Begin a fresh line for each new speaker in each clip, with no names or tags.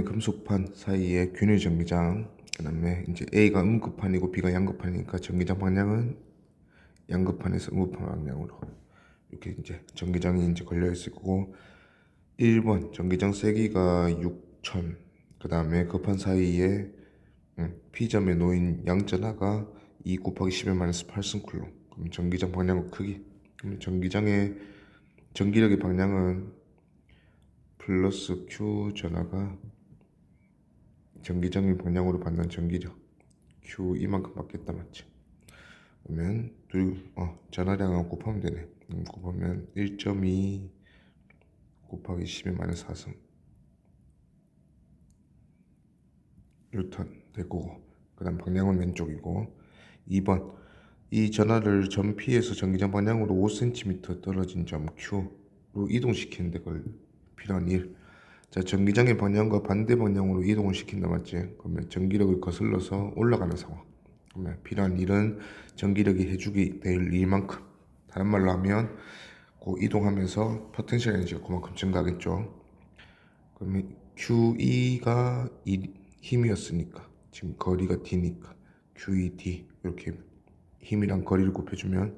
금속판의 금속판 사이에 균일 전기장, 그 다음에 이제 A가 음극판이고 B가 양극판이니까 전기장 방향은 양극판에서 음극판 방향으로 이렇게 이제 전기장이 이제 걸려 있을 거고, 1번 전기장 세기가 6000, 그 다음에 급판 사이에 P점에 놓인 양전하가 2 곱하기 10의 마이너스 8승쿨롱. 그럼 전기장 방향의 크기, 그럼 전기장의 전기력의 방향은 플러스 Q 전하가 전기장의 방향으로 받는 전기력 Q 이만큼 받겠다, 맞지? 그러면 전하량하고 곱하면 되네. 곱하면 1.2 곱하기 10의 마이너스 4승 뉴턴 될 거고, 그 다음 방향은 왼쪽이고, 2번 이 전하를 점 P에서 전기장 방향으로 5cm 떨어진 점 Q로 이동시키는데 그걸 필요한 일. 자, 전기장의 방향과 반대 방향으로 이동을 시킨다, 맞지? 그러면 전기력을 거슬러서 올라가는 상황. 그러면 필요한 일은 전기력이 해주게 될 일만큼, 다른 말로 하면 그 이동하면서 포텐셜 에너지가 그만큼 증가하겠죠. 그러면 QE가 이 힘이었으니까 지금 거리가 D니까 QED, 이렇게 힘이랑 거리를 곱해주면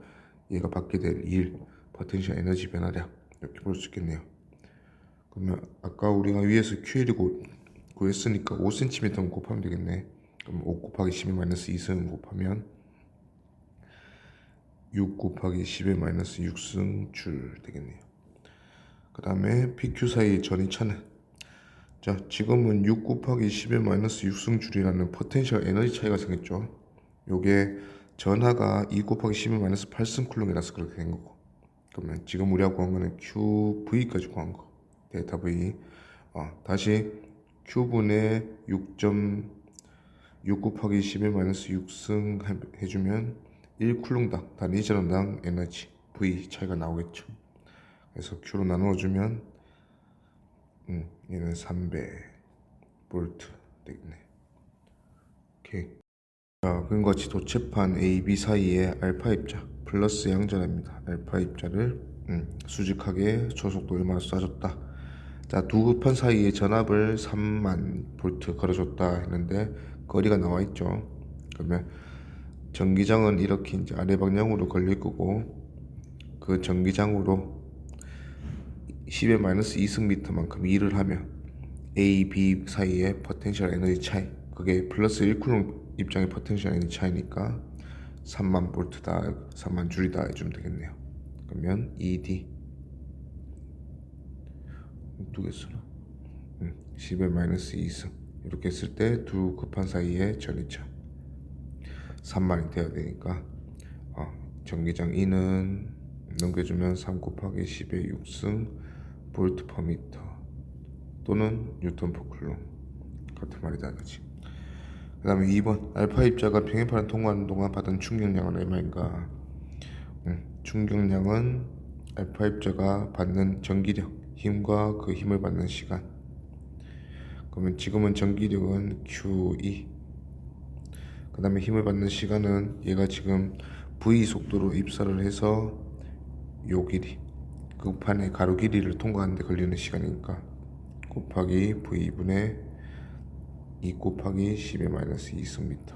얘가 받게 될 일, 포텐셜 에너지 변화량, 이렇게 볼 수 있겠네요. 그러면 아까 우리가 위에서 QL을 구했으니까 5cm 곱하면 되겠네. 그럼 5 곱하기 10의 마이너스 2승 곱하면 6 곱하기 10의 마이너스 6승 줄 되겠네요. 그 다음에 PQ 사이의 전이차는, 자, 지금은 6 곱하기 10의 마이너스 6승 줄이라는 포텐셜 에너지 차이가 생겼죠. 요게 전하가 2 곱하기 10의 마이너스 8승 쿨롱이라서 그렇게 된 거고, 그러면 지금 우리가 구한 거는 QV까지 구한 거, 데이터 V. 다시 Q분의 6 곱하기 10의 마이너스 6승 해주면 1쿨롱당 단위 전원당 에너지 V 차이가 나오겠죠. 그래서 Q로 나누어주면 얘는 300V 되겠네. 오케이. 자, 그과 같이 도체판 A, B 사이에 알파 입자 플러스 양전합니다. 알파 입자를 수직하게 초속도 얼마나 쏴줬다. 자, 두 급판 사이에 전압을 3만 볼트 걸어줬다 했는데 거리가 나와 있죠. 그러면 전기장은 이렇게 이제 아래 방향으로 걸릴 거고, 그 전기장으로 10의 마이너스 2승미터만큼 일을 하면 A, B 사이의 포텐셜 에너지 차이, 그게 플러스 1쿨롱 입장의 포텐셜 에너지 차이니까 3만 볼트다, 3만 줄이다 해주면 되겠네요. 그러면 ED 두 개 쓰나? 10의 마이너스 2승 이렇게 했을 때 두 급판 사이의 전이차 3만이 돼야 되니까 전기장 E는 넘겨주면 3 곱하기 10의 6승 볼트 퍼 미터 또는 뉴턴 퍼 쿨롱, 같은 말이다, 그치? 그 다음에 2번 알파 입자가 평행판을 통과하는 동안 받은 충격량은 얼마인가? 충격량은 알파 입자가 받는 전기력, 힘과 그 힘을 받는 시간. 그러면 지금은 전기력은 QE, 그 다음에 힘을 받는 시간은 얘가 지금 V 속도로 입사를 해서 요 길이, 그 판의 가로 길이를 통과하는데 걸리는 시간이니까 곱하기 V분의 2 곱하기 10의 마이너스 2승미터,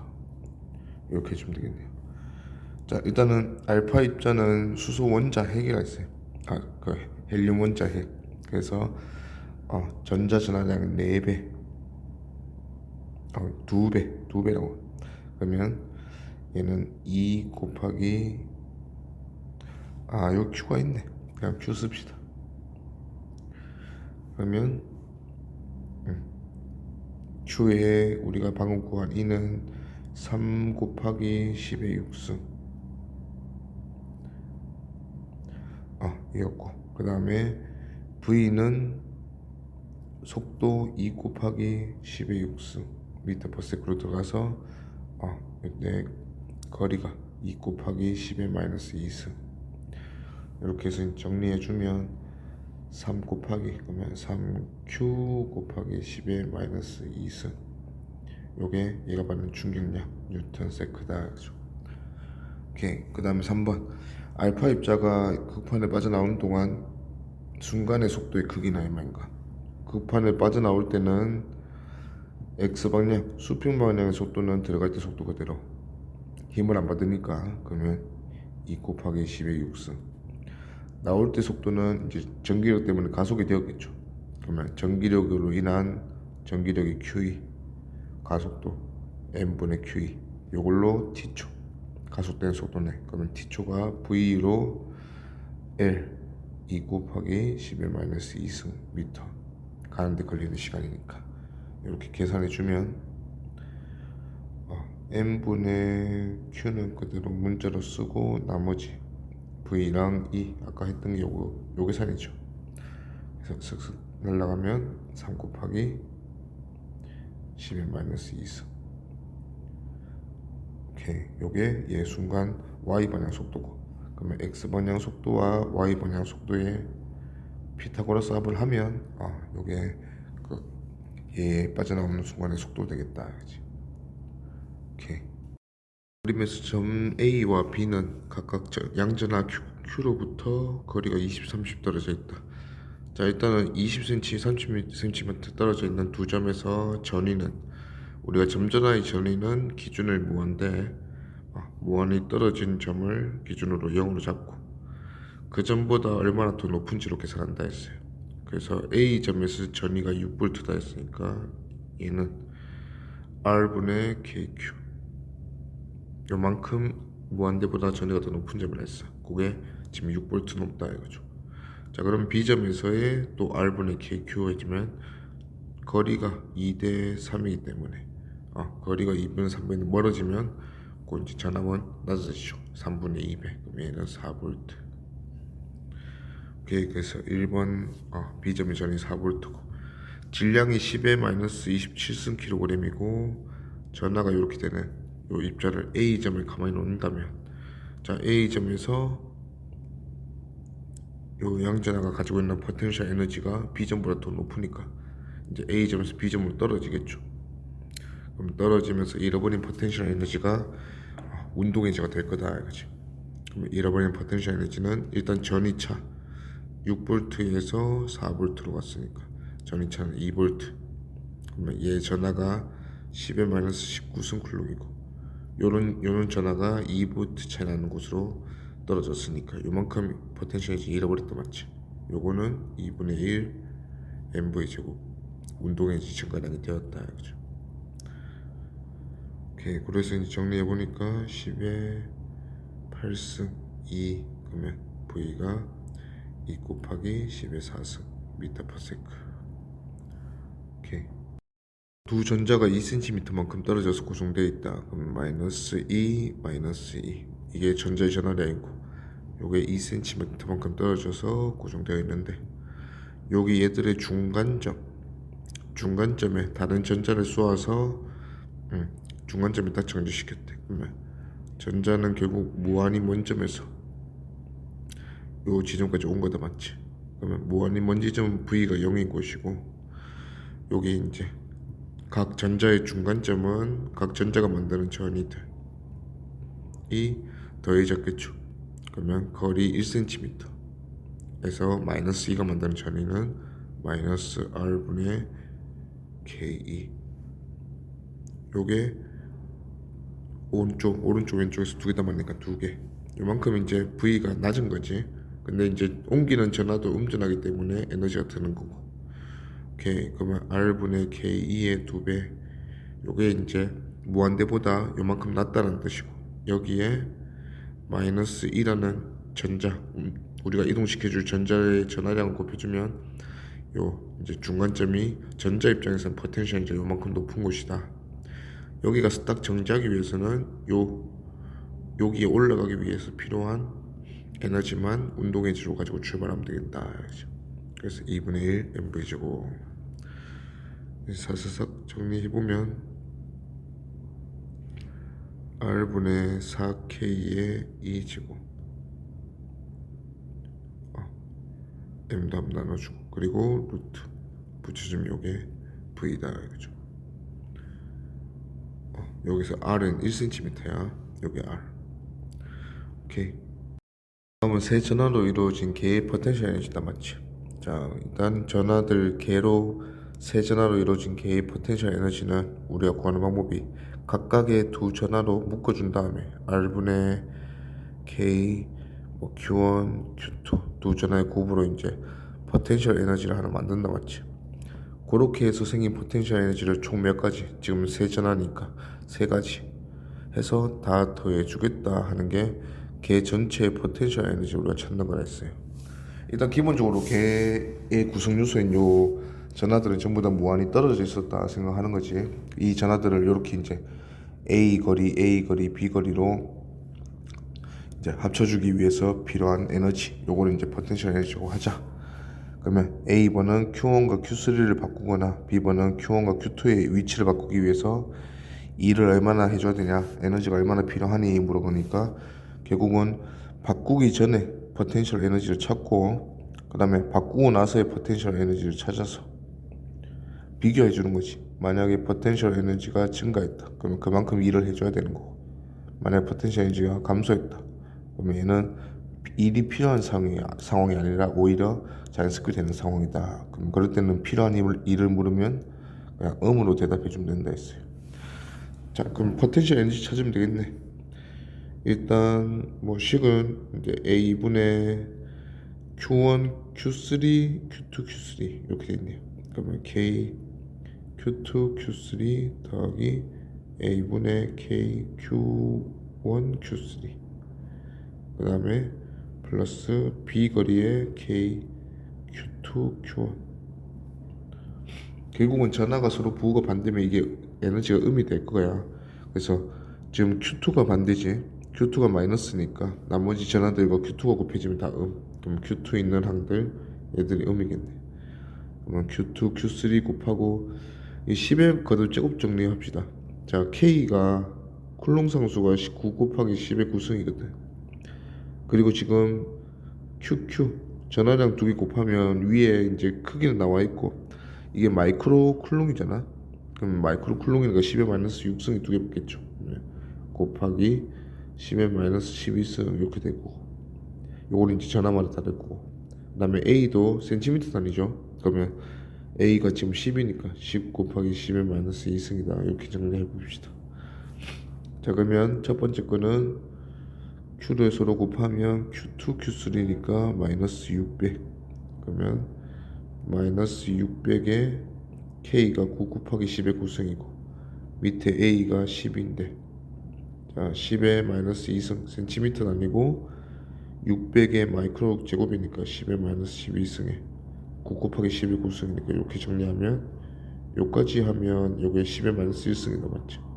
이렇게 해주면 되겠네요. 자, 일단은 알파 입자는 수소 원자 핵이라 있어요. 그 헬륨 원자 핵. 그래서 전자 전하량 4배, 2배라고. 그러면 얘는 2 곱하기 여기 Q가 있네. 그냥 Q 씁시다. 그러면 Q에 우리가 방금 구한 E는 3 곱하기 10의 6승 이었고, 그 다음에 V는 속도 2 곱하기 10의 6승 미터 퍼 세크로 들어가서 이때 거리가 2 곱하기 10의 마이너스 2승, 이렇게 해서 정리해주면 3 곱하기, 그러면 3Q 곱하기 10의 마이너스 2승, 요게 얘가 받는 충격량 뉴턴 세크다. 오케이. 그 다음에 3번 알파 입자가 극판에 빠져나오는 동안 순간의 속도의 크기는 얼마인가? 극판에 빠져나올 때는 X방향 수평 방향의 속도는 들어갈 때 속도 그대로 힘을 안 받으니까 그러면 2 곱하기 10의 6승. 나올 때 속도는 이제 전기력 때문에 가속이 되었겠죠. 그러면 전기력으로 인한 전기력이 QE, 가속도 m분의 QE, 요걸로 t초 가속된 속도네. 그러면 t초가 v로 L 2 곱하기 10의 마이너스 2승 미터, 가는데 걸리는 시간이니까 이렇게 계산해 주면 m분의 q는 그대로 문자로 쓰고 나머지 v랑 e 아까 했던 게 요 계산이죠. 그래서 슥슥 날라가면 3 곱하기 10의 마이너스 2승. 오케이, 요게 얘 순간 y방향 속도고, 그러면 x방향 속도와 y방향 속도에 피타고라스 합을 하면 요게 얘 빠져나오는 순간의 속도 되겠다. 그치? 오케이. 그림에서 점 A와 B는 각각 양전하 Q로부터 거리가 20, 30 떨어져 있다. 자, 일단은 20cm, 30cm 떨어져 있는 두 점에서 전위는, 우리가 점전하의 전위는 기준을 무한대, 무한히 떨어진 점을 기준으로 0으로 잡고 그 점보다 얼마나 더 높은지로 계산한다 했어요. 그래서 A점에서 전위가 6V다 했으니까 얘는 R분의 KQ, 요만큼 무한대보다 전위가 더 높은 점을 했어. 그게 지금 6V 높다 이거죠. 자, 그럼 B점에서의 또 R분의 KQ 해주면 거리가 2대 3이기 때문에 거리가 2분의 3분의 멀어지면 그 이제 전압은 낮아지죠. 3분의 200. 그럼 얘는 4V. 오케이, 그래서 1번 B점의 전이 4V고 질량이 10의 마이너스 27승 kg이고 전하가 이렇게 되는 요 입자를 A점을 가만히 놓는다면, 자, A점에서 요 양전하가 가지고 있는 포텐셜 에너지가 B점보다 더 높으니까 이제 A점에서 B점으로 떨어지겠죠. 그럼 떨어지면서 잃어버린 포텐셜 에너지가 운동 에너지가 될 거다 이거지. 그럼 잃어버린 포텐셜 에너지는 일단 전위차 6V에서 4V로 갔으니까 전위차는 2V. 그러면 얘 전하가 10의 마이너스 19승 쿨록이고 요런 전하가 2V 차이 나는 곳으로 떨어졌으니까 요만큼 포텐셜 에너지 잃어버렸다 맞지? 요거는 2분의 1 mv 제곱 운동 에너지 증가량이 되었다 이거죠. 오케이, 그래서 이제 정리해 보니까 10의 8승 2, 그러면 v가 2 곱하기 10의 4승 미터 퍼 세크. 오케이, 두 전자가 2cm만큼 떨어져서 구성되어 있다. 그럼 마이너스 2, 마이너스 2, 이게 전자의 전하량이고 요게 2cm만큼 떨어져서 구성되어 있는데 여기 얘들의 중간점에 다른 전자를 쏘아서 중간점에 딱 정지시켰대. 그러면 전자는 결국 무한히 먼 점에서 요 지점까지 온 거다 맞지? 그러면 무한히 먼 지점은 V가 0인 곳이고 여기 이제 각 전자의 중간점은 각 전자가 만드는 전이들이 더해졌겠죠. 그러면 거리 1cm에서 마이너스 2가 만드는 전위는 마이너스 R분의 KE. 요게 오른쪽 왼쪽에서 두 개 다 맞으니까 두 개. 요만큼 이제 V가 낮은 거지. 근데 이제 옮기는 전하도 음전하기 때문에 에너지가 드는 거고. 오케이, 그러면 R분의 KE의 2배. 요게 이제 무한대보다 요만큼 낮다는 뜻이고, 여기에 마이너스 2라는 전자, 우리가 이동시켜줄 전자의 전하량을 곱해주면 요 이제 중간점이 전자 입장에서는 포텐셜이 이제 요만큼 높은 곳이다. 여기 가서 딱 정지하기 위해서는 여기에 올라가기 위해서 필요한 에너지만 운동 에너지로 가지고 출발하면 되겠다. 그래서 2분의 1 mv제곱. 사사삭 정리해보면 R분의 4K의 2제곱 M도 한번 나눠주고 그리고 루트 붙여주면 요게 V다 이거죠. 여기서 R은 1cm야. 여기 R. 오케이. 다음은 세 전하로 이루어진 개의 포텐셜 에너지다 맞지? 자, 일단 전하들 개로 세 전하로 이루어진 개의 포텐셜 에너지는 우리가 구하는 방법이 각각의 두 전하로 묶어준 다음에 R분의 K, Q1, Q2 두 전하의 곱으로 이제 포텐셜 에너지를 하나 만든다 맞지? 그렇게 해서 생긴 포텐셜 에너지를 총 몇 가지? 지금 세 전하니까 세 가지 해서 다 더해주겠다 하는 게 개 전체의 포텐셜 에너지를 우리가 찾는 거라 했어요. 일단 기본적으로 개의 구성 요소인 요 전하들은 전부 다 무한히 떨어져 있었다 생각하는 거지. 이 전하들을 이렇게 이제 A 거리, B 거리로 이제 합쳐주기 위해서 필요한 에너지, 요거를 이제 포텐셜 에너지라고 하자. 그러면 A번은 Q1과 Q3를 바꾸거나 B번은 Q1과 Q2의 위치를 바꾸기 위해서 E를 얼마나 해줘야 되냐, 에너지가 얼마나 필요하니 물어보니까 결국은 바꾸기 전에 포텐셜 에너지를 찾고 그 다음에 바꾸고 나서의 포텐셜 에너지를 찾아서 비교해 주는 거지. 만약에 포텐셜 에너지가 증가했다 그러면 그만큼 일을 해줘야 되는 거고, 만약에 포텐셜 에너지가 감소했다 그러면 얘는 일이 필요한 상황이 아니라 오히려 자연스럽게 되는 상황이다. 그럼 그럴 때는 필요한 일을 물으면 그냥 음으로 대답해 주면 된다 했어요. 자, 그럼 포텐셜 에너지 찾으면 되겠네. 일단 뭐 식은 이제 A분의 Q1, Q3, Q2, Q3 이렇게 돼 있네요. 그러면 K, Q2, Q3 더하기 A분의 K, Q1, Q3 그 다음에 플러스 B 거리의 K, Q2, Q1. 결국은 전하가 서로 부호가 반대면 이게 에너지가 음이 될 거야. 그래서 지금 Q2가 반대지. Q2가 마이너스니까 나머지 전하들과 Q2가 곱해지면 다 그럼 Q2 있는 항들 얘들이 음이겠네. 그러면 Q2, Q3 곱하고 이 10의 거듭 제곱 정리합시다. 자, K가 쿨롱 상수가 9 곱하기 10의 구성이거든. 그리고 지금 QQ 전하량 두 개 곱하면 위에 이제 크기는 나와 있고 이게 마이크로 쿨롱이잖아. 그럼 마이크로 쿨롱이니까 10의 마이너스 6승이 두 개 붙겠죠. 곱하기 10의 마이너스 12승 이렇게 되고, 요거는 이제 전하마다 다를 거고, 그 다음에 A도 센티미터 단위죠. 그러면 A가 지금 10이니까 10 곱하기 10의 마이너스 2승이다 이렇게 정리해 봅시다. 자, 그러면 첫 번째 거는 Q를 서로 곱하면 Q2, Q3니까 마이너스 600. 그러면 마이너스 600에 K가 9 곱하기 10의 구성이고 밑에 A가 10인데, 자 10의 마이너스 2승 센티미터는 아니고 600의 마이크로 제곱이니까 10의 마이너스 12승에 9 곱하기 10의 구성이니까 이렇게 정리하면 요까지 하면 요게 10의 마이너스 1승이 남았죠.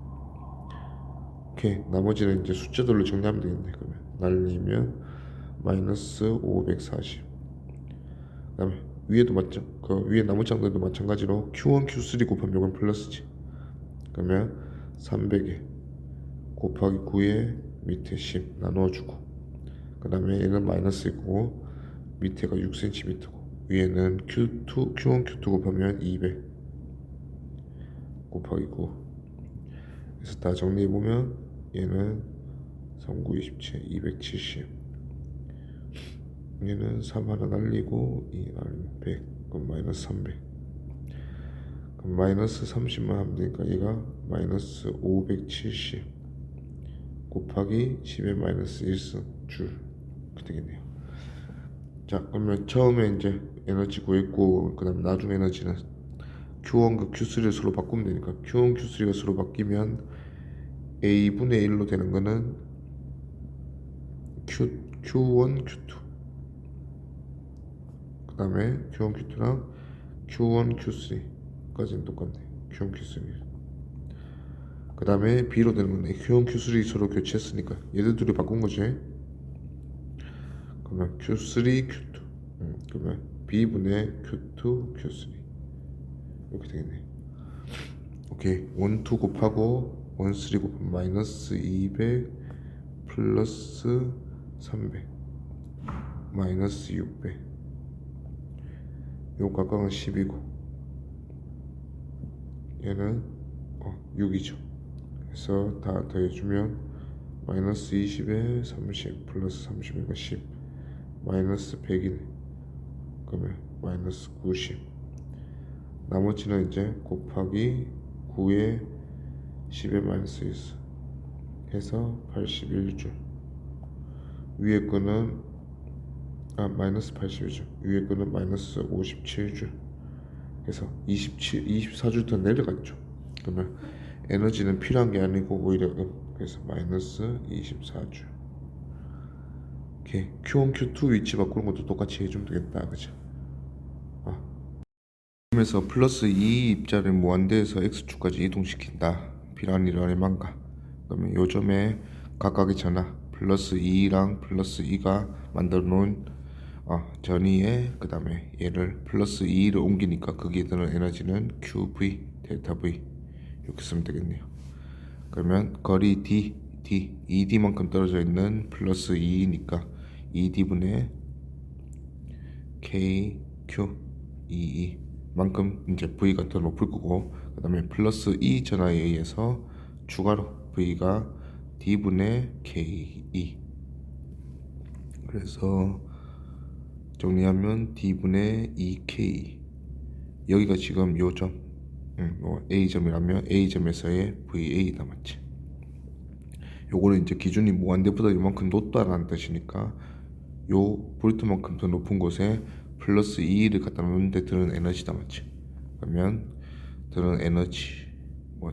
오케이, 나머지는 이제 숫자들로 정리하면 되겠네. 그러면 날리면 마이너스 540. 그 다음에 위에도 맞죠? 그 위에 나머지 항들도 마찬가지로 Q1, Q3 곱하면 요건 플러스지. 그러면 300에 곱하기 9에 밑에 10 나누어주고, 그 다음에 얘는 마이너스이고 밑에가 6cm고 위에는 Q1, Q2 곱하면 200 곱하기 9. 그래서 다 정리해보면 얘는 3927 270, 얘는 3 하나 날리고 2R 100 그럼 마이너스 300. 그럼 마이너스 30만 하면 되니까 얘가 마이너스 570 곱하기 10의 마이너스 1승 줄 이렇게 되겠네요. 자, 그러면 처음에 이제 에너지 구했고 그 다음 나중 에너지는 Q1과 Q3를 서로 바꾸면 되니까 Q1, Q3가 서로 바뀌면 A분의 1로 되는 거는 Q1, Q2 그 다음에 Q1, Q2랑 Q1, Q3까지는 똑같네. Q1, Q3 그 다음에 B로 되는 건데 Q1, Q3 서로 교체했으니까 얘들 둘이 바꾼 거지. 그러면 Q3, Q2 그러면 B분의 Q2, Q3 이렇게 되겠네. 오케이, 1, 2 곱하고 1, 3 곱하면 마이너스 200 플러스 300 마이너스 600. 요 각각은 10이고 얘는 6이죠. 그래서 다 더해주면 마이너스 20에 30 플러스 30이니까 10 마이너스 100이네. 그러면 마이너스 90 나머지는 이제 곱하기 9에 10의 마이너스 1 해서 81줄. 위에 거는 마이너스 81줄. 위에 거는 마이너스 57줄. 그래서 24줄 더 내려갔죠. 그러면 에너지는 필요한 게 아니고 오히려 그래서 마이너스 24줄. 오케이. Q1, Q2 위치 바꾸는 것도 똑같이 해주면 되겠다. 그죠? 그러면서 플러스 2 입자를 무한대에서 X축까지 이동시킨다. 필요한 일원의 망가. 그러면 요 점에 각각의 전하 플러스 2랑 플러스 2가 만들어 놓은 전위에 그 다음에 얘를 플러스 2를 옮기니까 거기에 드는 에너지는 QV, 델타 V 이렇게 쓰면 되겠네요. 그러면 거리 D, ED만큼 떨어져 있는 플러스 2니까 ED분의 K, Q, EE 만큼 이제 V가 더 높을 거고, 그 다음에 플러스 2 전하에 의해서 추가로 V가 D분의 KE. 그래서 정리하면 D분의 EK. 여기가 지금 요점 A점이라면 A점에서의 VA다. 맞지? 요거는 이제 기준이 무한대보다 이만큼 높다라는 뜻이니까 요 볼트만큼 더 높은 곳에 플러스 2를 갖다 놓는데 드는 에너지다. 맞지? 그러면 드는 에너지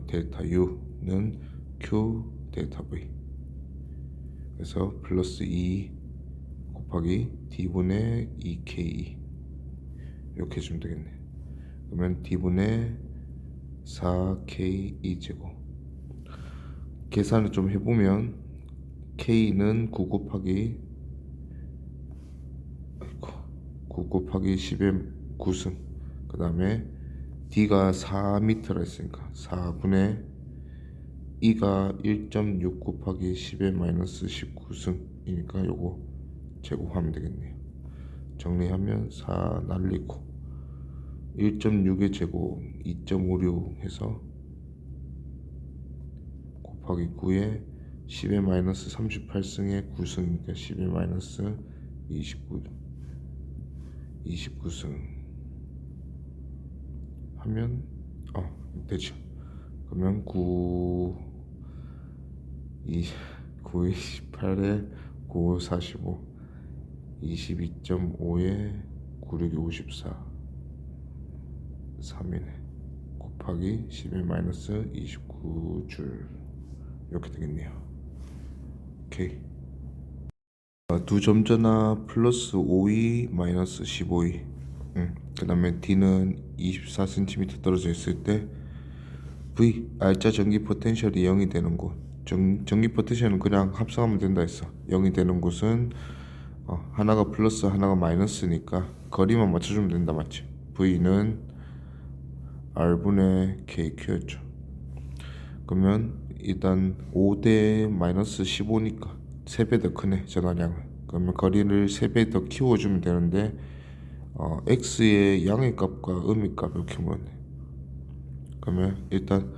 델타 U는 Q 델타 V. 그래서 플러스 2 곱하기 D분의 2K 이렇게 해주면 되겠네. 그러면 D분의 4K 2제곱. 계산을 좀 해보면 K는 9 곱하기 10의 9승, 그 다음에 D가 4m라 했으니까 4분의 2가 1.6 곱하기 10의 마이너스 19승이니까 요거 제곱하면 되겠네요. 정리하면 4 날리고 1.6의 제곱 2.56 해서 곱하기 9에 10의 마이너스 38승의 9승이니까 10의 마이너스 29승 하면 되죠. 그러면 9 28에 9 45 22.5에 96이 54 3이네. 곱하기 10의 마이너스 29줄 이렇게 되겠네요. 오케이. 두 점 전하 플러스 5e 마이너스 15e. 그 다음에 D는 24cm 떨어져 있을 때 V 알짜 전기 포텐셜이 0이 되는 곳. 전기 포텐셜은 그냥 합성하면 된다 했어. 0이 되는 곳은 하나가 플러스 하나가 마이너스니까 거리만 맞춰주면 된다. 맞지? V는 R분의 KQ였죠. 그러면 일단 5대 마이너스 15니까 3배 더 크네, 전하량은. 그러면 거리를 3배 더 키워주면 되는데 X의 양의 값과 음의 값 이렇게 보면 돼. 그러면 일단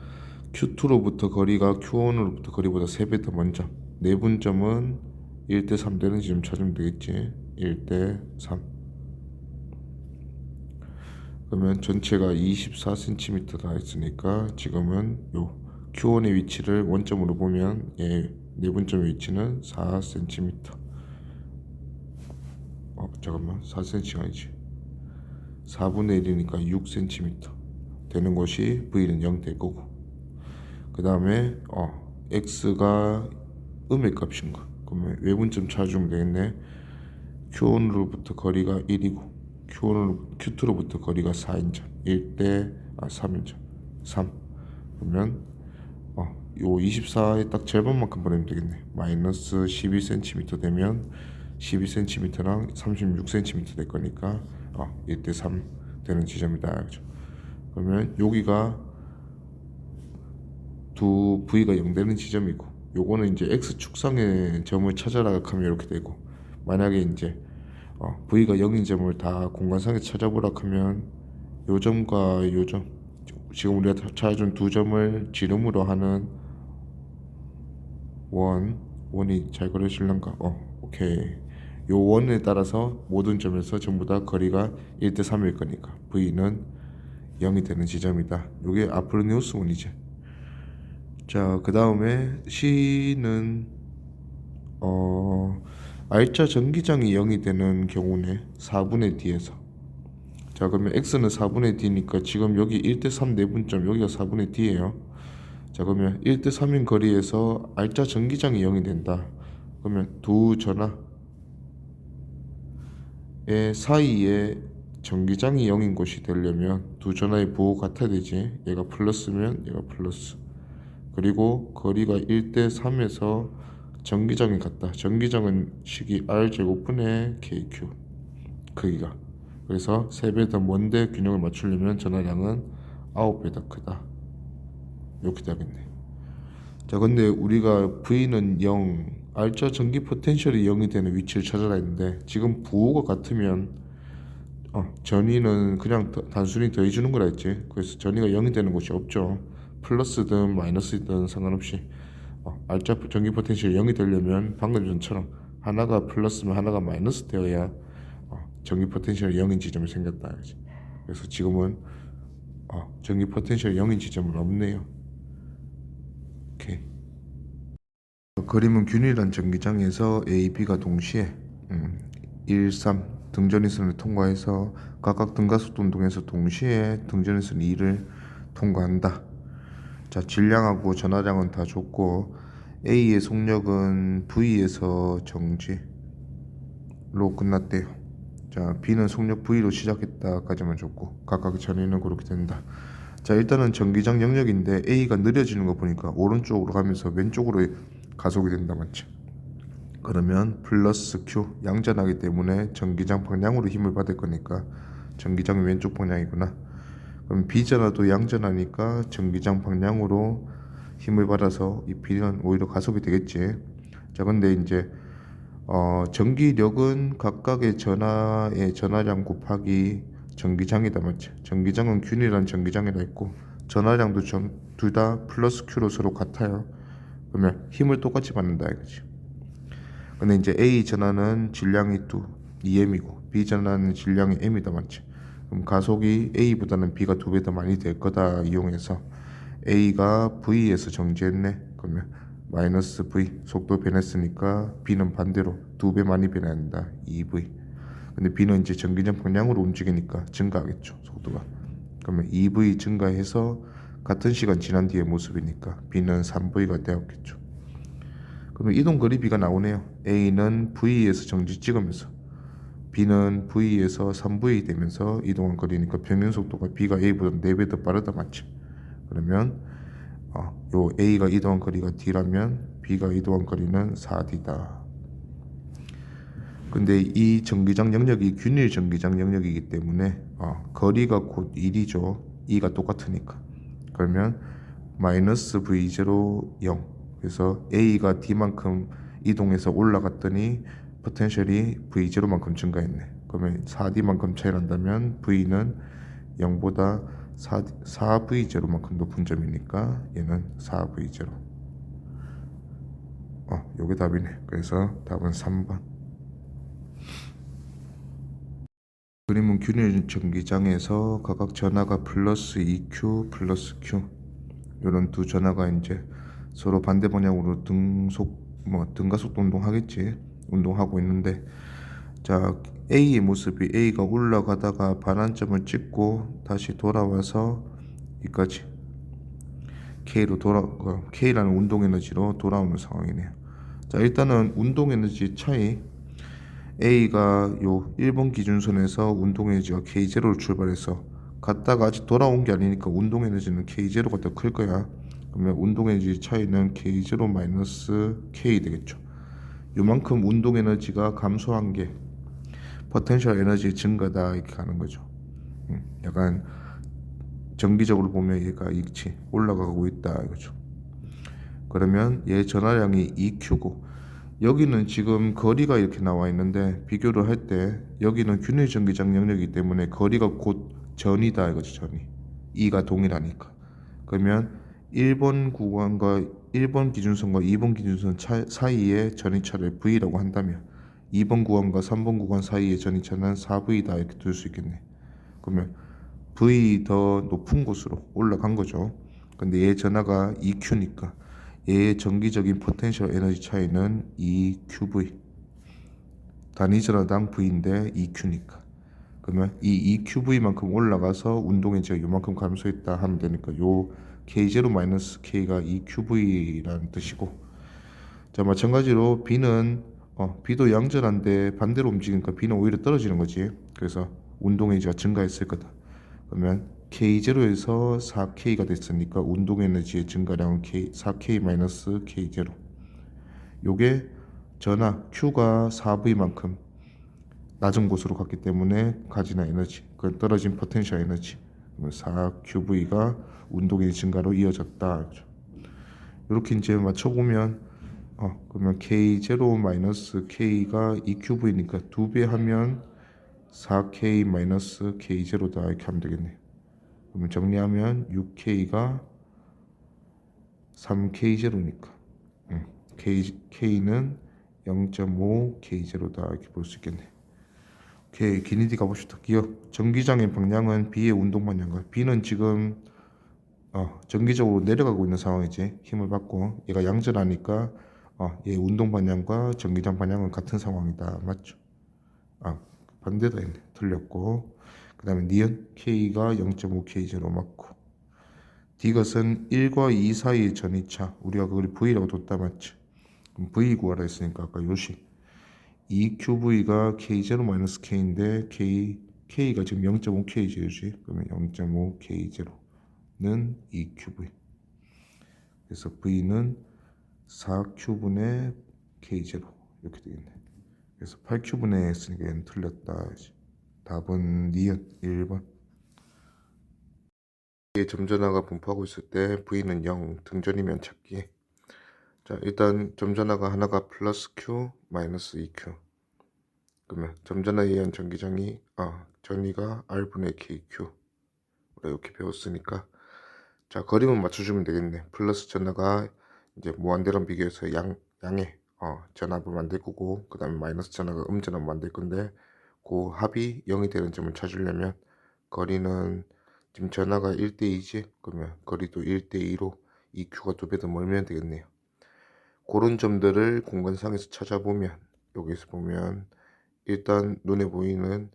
Q2로부터 거리가 Q1으로부터 거리보다 3배 더 먼저, 내분점은 1대 3 되는 지점 찾으면 되겠지. 1대 3. 그러면 전체가 24cm다 했으니까 지금은 요 Q1의 위치를 원점으로 보면 내분점의 위치는 4cm. 잠깐만, 4cm가 아니지. 4분의 1이니까 6cm 되는 것이 V는 0 될 거고, 그 다음에 X가 음의 값인가. 그러면 외분점 찾아주면 되겠네. Q1으로부터 거리가 1이고 Q2로부터 거리가 4인점 1대 3인점 3. 그러면 요 24의 딱 절반만큼 보내면 되겠네. 마이너스 12cm 되면 12cm랑 36cm 될 거니까 1대 3 되는 지점이다. 그렇죠? 그러면 여기가 두 V가 0 되는 지점이고, 요거는 이제 X축상의 점을 찾아라 하면 이렇게 되고, 만약에 이제 V가 0인 점을 다 공간상에 찾아보라 하면 요 점과 요 점, 지금 우리가 찾아준 두 점을 지름으로 하는 원이 잘 그려질란가? 오케이. 요 원에 따라서 모든 점에서 전부 다 거리가 1대 3일 거니까 V는 0이 되는 지점이다. 요게 아프로니우스 문이지. 자, 그 다음에 C는 R자 전기장이 0이 되는 경우네. 4분의 D에서. 자, 그러면 X는 4분의 D니까 지금 여기 1대3 내분점 여기가 4분의 D예요. 자, 그러면 1대3인 거리에서 R자 전기장이 0이 된다. 그러면 두 전하의 사이에 전기장이 0인 곳이 되려면 두 전하의 부호가 같아야 되지. 얘가 플러스면 얘가 플러스. 그리고 거리가 1대3에서 전기장이 같다. 전기장은 식이 R제곱분의 KQ 크기가. 그래서 3배 더 먼데 균형을 맞추려면 전하량은 9배 더 크다. 이렇게 되겠네. 자, 근데 우리가 V는 0, R자 전기 포텐셜이 0이 되는 위치를 찾아라 했는데 지금 부호가 같으면 전위는 그냥 단순히 더해주는 거라 했지. 그래서 전위가 0이 되는 곳이 없죠. 플러스든 마이너스든 상관없이 R자 전기 포텐셜이 0이 되려면 방금 전처럼 하나가 플러스면 하나가 마이너스 되어야 전기 포텐셜이 0인 지점이 생겼다. 그래서 지금은 전기 포텐셜이 0인 지점은 없네요. 오케이. 그림은 균일한 전기장에서 A, B가 동시에 1, 3 등전위선을 통과해서 각각 등가속도 운동에서 동시에 등전위선 2를 통과한다. 자, 질량하고 전하량은 다 줬고 A의 속력은 V에서 정지로 끝났대요. 자, B는 속력 V로 시작했다까지만 줬고 각각 전위는 그렇게 된다. 자, 일단은 전기장 영역인데 A가 느려지는 거 보니까 오른쪽으로 가면서 왼쪽으로 가속이 된다, 맞지? 그러면 플러스 Q 양전하기 때문에 전기장 방향으로 힘을 받을 거니까 전기장이 왼쪽 방향이구나. 그럼 B전하도 양전하니까 전기장 방향으로 힘을 받아서 이 B는 오히려 가속이 되겠지. 자, 근데 이제 전기력은 각각의 전하의 전하량 곱하기 전기장이다, 맞지? 전기장은 균일한 전기장이라 했고 전하량도 둘 다 플러스 Q로 서로 같아요. 그러면 힘을 똑같이 받는다 이거지. 근데 이제 A 전하는 질량이 2M이고 B 전하는 질량이 M이다, 맞지? 그럼 가속이 A보다는 B가 2배 더 많이 될 거다 이용해서 A가 V에서 정지했네. 그러면 마이너스 V 속도 변했으니까 B는 반대로 2배 많이 변한다, 2V. 근데 B는 이제 전기장 방향으로 움직이니까 증가하겠죠, 속도가. 그러면 2V 증가해서 같은 시간 지난 뒤의 모습이니까 B는 3V가 되었겠죠. 그러면 이동 거리 B가 나오네요. A는 V에서 정지 찍으면서 B는 V에서 3V 되면서 이동한 거리니까 평균 속도가 B가 A보다 4배 더 빠르다, 맞지? 그러면 요 A가 이동한 거리가 D라면 B가 이동한 거리는 4D다. 근데 이 전기장 영역이 균일 전기장 영역이기 때문에 거리가 곧 1이죠. E가 똑같으니까. 그러면 마이너스 V0 0. 그래서 A가 D만큼 이동해서 올라갔더니 포텐셜이 V0만큼 증가했네. 그러면 4D만큼 차이 난다면 V는 0보다 4V0만큼 높은 점이니까 얘는 4V0. 요게 답이네. 그래서 답은 3번. 그림은 균일 전기장에서 각각 전하가 플러스 EQ 플러스 Q 이런 두 전하가 이제 서로 반대 방향으로 등가속도 운동하겠지. 운동하고 있는데, 자, A의 모습이 A가 올라가다가 반환점을 찍고 다시 돌아와서 여기까지 K라는 운동 에너지로 돌아오는 상황이네요. 자, 일단은 운동 에너지 차이, A가 요 1번 기준선에서 운동 에너지가 K0로 출발해서 갔다가 아직 돌아온 게 아니니까 운동 에너지는 K0가 더 클 거야. 그러면 운동 에너지 차이는 K0 마이너스 K 되겠죠. 요만큼 운동 에너지가 감소한 게 포텐셜 에너지 증가다 이렇게 가는 거죠. 약간 정기적으로 보면 얘가 이치 올라가고 있다 이거죠. 그러면 얘 전하량이 EQ고 여기는 지금 거리가 이렇게 나와 있는데 비교를 할 때 여기는 균일 전기장 영역이기 때문에 거리가 곧 전이다 이거죠. 전이 E가 동일하니까. 그러면 1번 구간과 1번 기준선과 2번 기준선 사이에 전이차를 V라고 한다면 2번 구간과 3번 구간 사이의 전이차는 4V다 이렇게 둘 수 있겠네. 그러면 V 더 높은 곳으로 올라간 거죠. 근데 얘 전하가 EQ니까 얘의 정기적인 포텐셜 에너지 차이는 EQV, 단위 전하당 V인데 EQ니까 그러면 이 EQV만큼 올라가서 운동 에너지가 요만큼 감소했다 하면 되니까 요 K0-K가 EQV라는 뜻이고, 자 마찬가지로 B는 B도 양전한데 반대로 움직이니까 B는 오히려 떨어지는 거지. 그래서 운동 에너지가 증가했을 거다. 그러면 K0에서 4K가 됐으니까 운동 에너지의 증가량은 4K-K0. 요게 전하 Q가 4V만큼 낮은 곳으로 갔기 때문에 가지는 에너지, 그 떨어진 포텐셜 에너지, 4QV가 운동의 증가로 이어졌다. 이렇게 이제 맞춰보면 그러면 K0-K가 EQV니까 2배 하면 4K-K0다 이렇게 하면 되겠네. 그러면 정리하면 6K가 3K0니까 K는 0.5K0다 이렇게 볼 수 있겠네. 오케이, 기니디 가봅시다. 기억. 전기장의 방향은 B의 운동 방향과 B는 지금 전기적으로 내려가고 있는 상황이지. 힘을 받고 얘가 양전하니까 얘 운동 방향과 전기장 방향은 같은 상황이다. 맞죠? 반대도 했네. 틀렸고. 그 다음에 니은 K가 0.5K0 맞고, D것은 1과 2 사이의 전이차, 우리가 그걸 V라고 뒀다 맞지? 그럼 V 구하라 했으니까 아까 요식 EQV가 K0-K인데 K가 지금 0.5K지. 그러면 0.5K0는 EQV. 그래서 V는 4Q분의 K0 이렇게 되겠네. 그래서 8Q분의 했으니까 얘는 틀렸다. 답은 니은 1번. 점전화가 분포하고 있을 때 V는 0, 등전이면 찾기. 자, 일단 점전화가 하나가 플러스 Q, 마이너스 2Q. 그러면 점전화에 의한 전기장이 전위가 R분의 KQ 이렇게 배웠으니까, 자 거리만 맞춰주면 되겠네. 플러스 전하가 이제 무한대랑 비교해서 양의 전압을 만들 거고, 그 다음에 마이너스 전하가 음전압을 만들 건데, 그 합이 0이 되는 점을 찾으려면 거리는 지금 전하가 1대2지. 그러면 거리도 1대2로 EQ가 2배 더 멀면 되겠네요. 그런 점들을 공간상에서 찾아보면, 여기서 보면 일단 눈에 보이는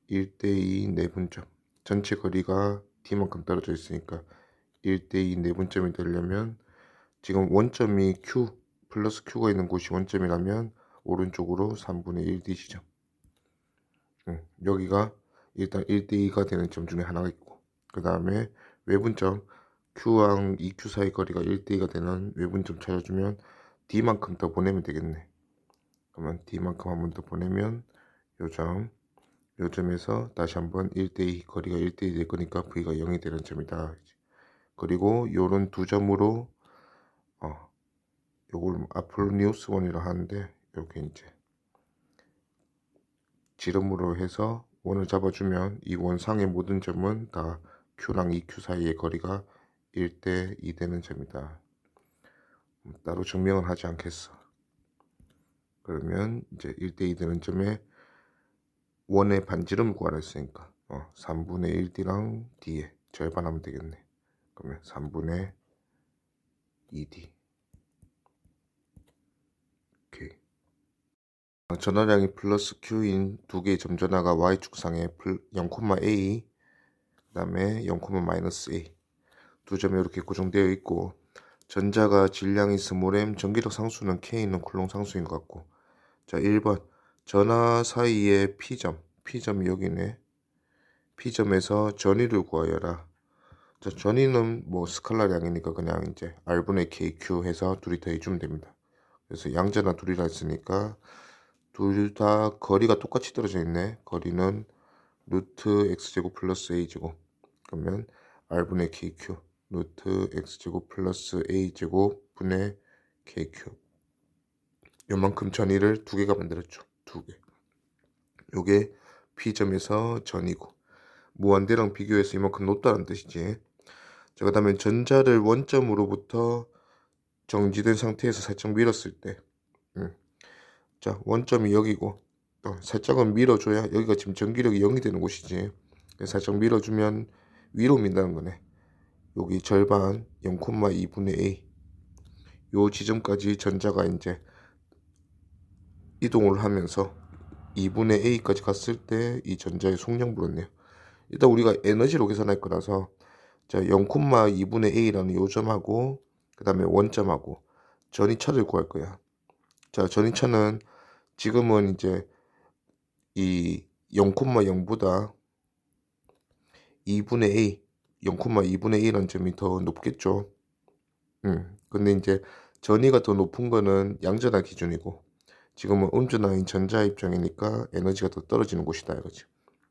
1대2 내분점, 전체 거리가 D만큼 떨어져 있으니까 1대2 내분점이 되려면 지금 원점이 Q 플러스 Q가 있는 곳이 원점이라면 오른쪽으로 3분의 1 D 지점, 여기가 일단 1대2가 되는 점 중에 하나가 있고, 그 다음에 외분점 Q랑 2Q 사이 거리가 1대2가 되는 외분점 찾아주면 D만큼 더 보내면 되겠네. 그러면 D만큼 한 번 더 보내면 요점에서 다시 한번 1대2 거리가 1대2 될 거니까 V가 0이 되는 점이다. 그리고 요런 두 점으로 요걸 아폴로니우스 원이라 하는데, 이렇게 이제 지름으로 해서 원을 잡아주면 이 원상의 모든 점은 다 Q랑 EQ 사이의 거리가 1대2 되는 점이다. 따로 증명은 하지 않겠어. 그러면 이제 1대2 되는 점에 원의 반지름 구하라 했으니까 3분의 1D랑 D에 절반하면 되겠네. 그러면 3분의 2D. 오케이. 전화량이 플러스 Q인 두 개의 점전화가 Y축상에 0,A, 그 다음에 0,-A 두 점이 이렇게 고정되어 있고, 전자가 질량이 스몰m, 전기력 상수는 K는 쿨롱 상수인 것 같고. 자, 1번 전화 사이의 P점이 여기네. P점에서 전위를 구하여라. 자, 전위는 뭐 스칼라량이니까 그냥 이제 R분의 KQ 해서 둘이 더해주면 됩니다. 그래서 양전화 둘이라 했으니까 둘 다 거리가 똑같이 떨어져 있네. 거리는 루트 x제곱 플러스 a제곱. 그러면 R분의 KQ 루트 x제곱 플러스 a제곱 분의 KQ. 요만큼 전위를 두 개가 만들었죠. 두 개. 요게 P점에서 전이고, 무한대랑 비교해서 이만큼 높다는 뜻이지. 자, 그 다음에 전자를 원점으로부터 정지된 상태에서 살짝 밀었을 때, 자 원점이 여기고 살짝은 밀어줘야 여기가 지금 전기력이 0이 되는 곳이지. 살짝 밀어주면 위로 민다는 거네. 여기 절반 0,2분의 A 요 지점까지 전자가 이제 이동을 하면서 2분의 A까지 갔을 때 이 전자의 속량 물었네요. 일단 우리가 에너지로 계산할 거라서 자 0,2분의 A라는 요 점하고 그 다음에 원점하고 전이차를 구할 거야. 자 전이차는 지금은 이제 이 0,0보다 2분의 A 0,2분의 A라는 점이 더 높겠죠. 근데 이제 전이가 더 높은 거는 양전하 기준이고 지금은 음전하인 전자 입장이니까 에너지가 더 떨어지는 곳이다 이거지.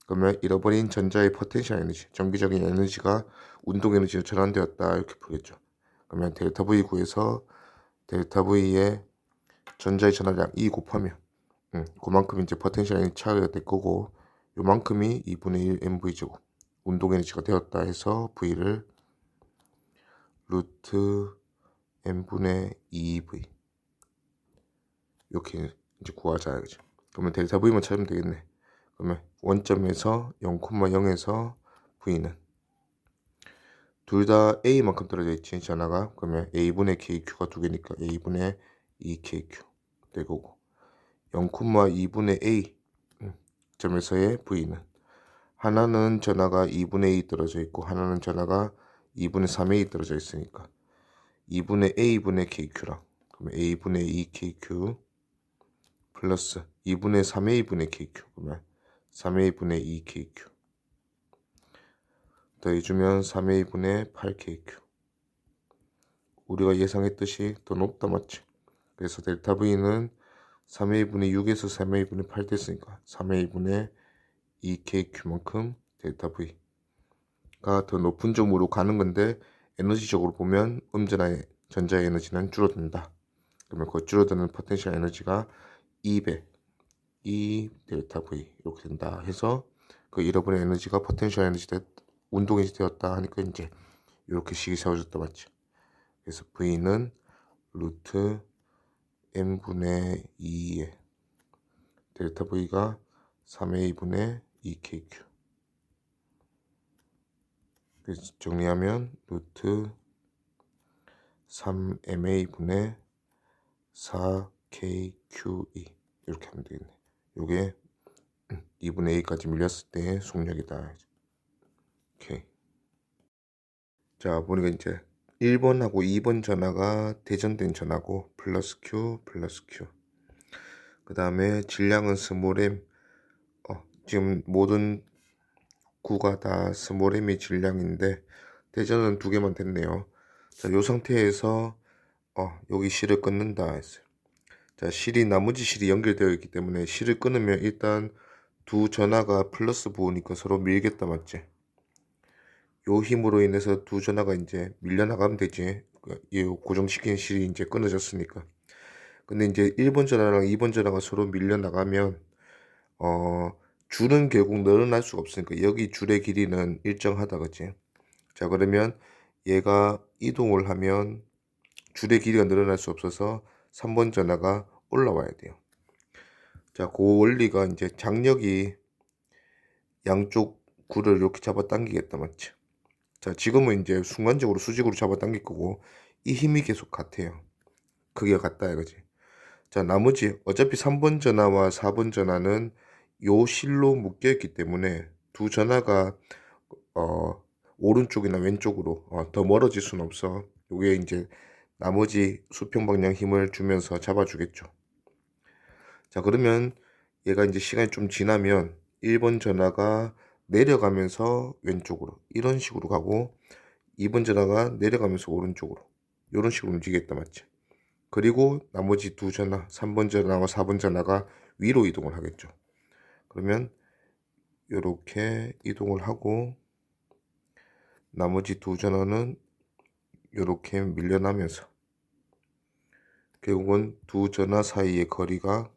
그러면 잃어버린 전자의 포텐셜 에너지, 정기적인 에너지가 운동 에너지로 전환되었다 이렇게 풀겠죠. 그러면 델타 V 구에서 델타 V의 전자의 전하량 E 곱하면 그만큼 이제 포텐셜 에너지 차이가 될 거고 요만큼이 2분의 1 mv 제곱 운동 에너지가 되었다 해서 V를 루트 m분의 2v 이렇게 이제 구하자 이거죠. 그러면 델타 V만 찾으면 되겠네. 그러면 원점에서 0,0에서 V는 둘 다 A만큼 떨어져 있지 전하가. 그러면 A분의 KQ가 두 개니까 A분의 2KQ 될 거고 0,2분의 A 점에서의 V는 하나는 전하가 2분의 2 떨어져 있고 하나는 전하가 2분의 3A 떨어져 있으니까 2분의 A분의 KQ랑 그러면 A분의 2KQ 플러스 2분의 3A분의 KQ 그러면 3A분의 2KQ 더해주면 3A분의 8KQ 우리가 예상했듯이 더 높다 맞지? 그래서 델타 V는 3A분의 6에서 3A분의 8 됐으니까 3A분의 2KQ만큼 델타 V가 더 높은 점으로 가는 건데 에너지적으로 보면 음전하의 전자의 에너지는 줄어든다. 그러면 그 줄어드는 포텐셜 에너지가 2배 2 델타 V 이렇게 된다 해서 그 잃어버린 에너지가 포텐셜 에너지 운동 에너지 되었다 하니까 이제 이렇게 식이 세워졌다 맞지? 그래서 V는 루트 m분의 2에 델타 V가 3a분의 2kq 그래서 정리하면 루트 3ma분의 4kqe 이렇게 하면 되겠네. 요게 2분의 a까지 밀렸을 때 속력이다. 오케이. 자 보니까 이제 1번하고 2번 전하가 대전된 전하고 플러스 q 그 다음에 질량은 스몰 m 지금 모든 구가 다 스몰 m의 질량인데 대전은 두 개만 됐네요. 자, 요 상태에서 여기 실을 끊는다 했어요. 자, 나머지 실이 연결되어 있기 때문에 실을 끊으면 일단 두 전하가 플러스 부호니까 서로 밀겠다 맞지? 요 힘으로 인해서 두 전하가 이제 밀려나가면 되지. 이 고정시킨 실이 이제 끊어졌으니까. 근데 이제 1번 전하랑 2번 전하가 서로 밀려나가면 줄은 결국 늘어날 수가 없으니까 여기 줄의 길이는 일정하다 그치? 자 그러면 얘가 이동을 하면 줄의 길이가 늘어날 수 없어서 3번 전하가 올라와야 돼요. 자 그 원리가 이제 장력이 양쪽 구를 이렇게 잡아 당기겠다 맞지? 자 지금은 이제 순간적으로 수직으로 잡아 당길 거고 이 힘이 계속 같아요. 크기가 같다 이거지. 자 나머지 어차피 3번 전하와 4번 전하는 요 실로 묶여 있기 때문에 두 전하가 오른쪽이나 왼쪽으로 더 멀어질 수는 없어. 요게 이제 나머지 수평 방향 힘을 주면서 잡아주겠죠. 자 그러면 얘가 이제 시간이 좀 지나면 1번 전하가 내려가면서 왼쪽으로 이런 식으로 가고 2번 전하가 내려가면서 오른쪽으로 이런 식으로 움직이겠다 맞지? 그리고 나머지 두 전하 3번 전하와 4번 전하가 위로 이동을 하겠죠. 그러면 이렇게 이동을 하고 나머지 두 전하는 이렇게 밀려나면서 결국은 두 전하 사이의 거리가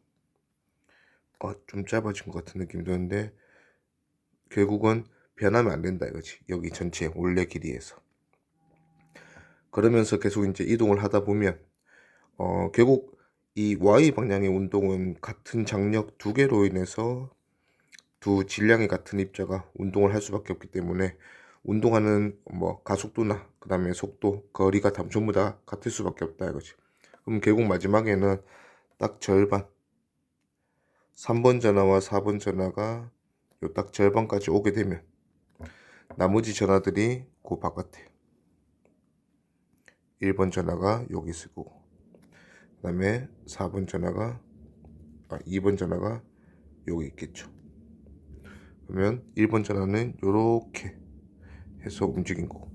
좀 짧아진 것 같은 느낌이 드는데 결국은 변하면 안 된다 이거지. 여기 전체 원래 길이에서. 그러면서 계속 이제 이동을 하다 보면 결국 이 Y 방향의 운동은 같은 장력 두 개로 인해서 두 질량이 같은 입자가 운동을 할 수밖에 없기 때문에 운동하는 뭐 가속도나 그 다음에 속도, 거리가 다 전부 다 같을 수밖에 없다 이거지. 그럼 결국 마지막에는 딱 절반, 3번 전화와 4번 전화가 요 딱 절반까지 오게 되면 나머지 전화들이 그 바깥에 1번 전화가 여기 있을 거고, 그 다음에 4번 전화가 2번 전화가 여기 있겠죠. 그러면 1번 전화는 요렇게 해서 움직인 거고,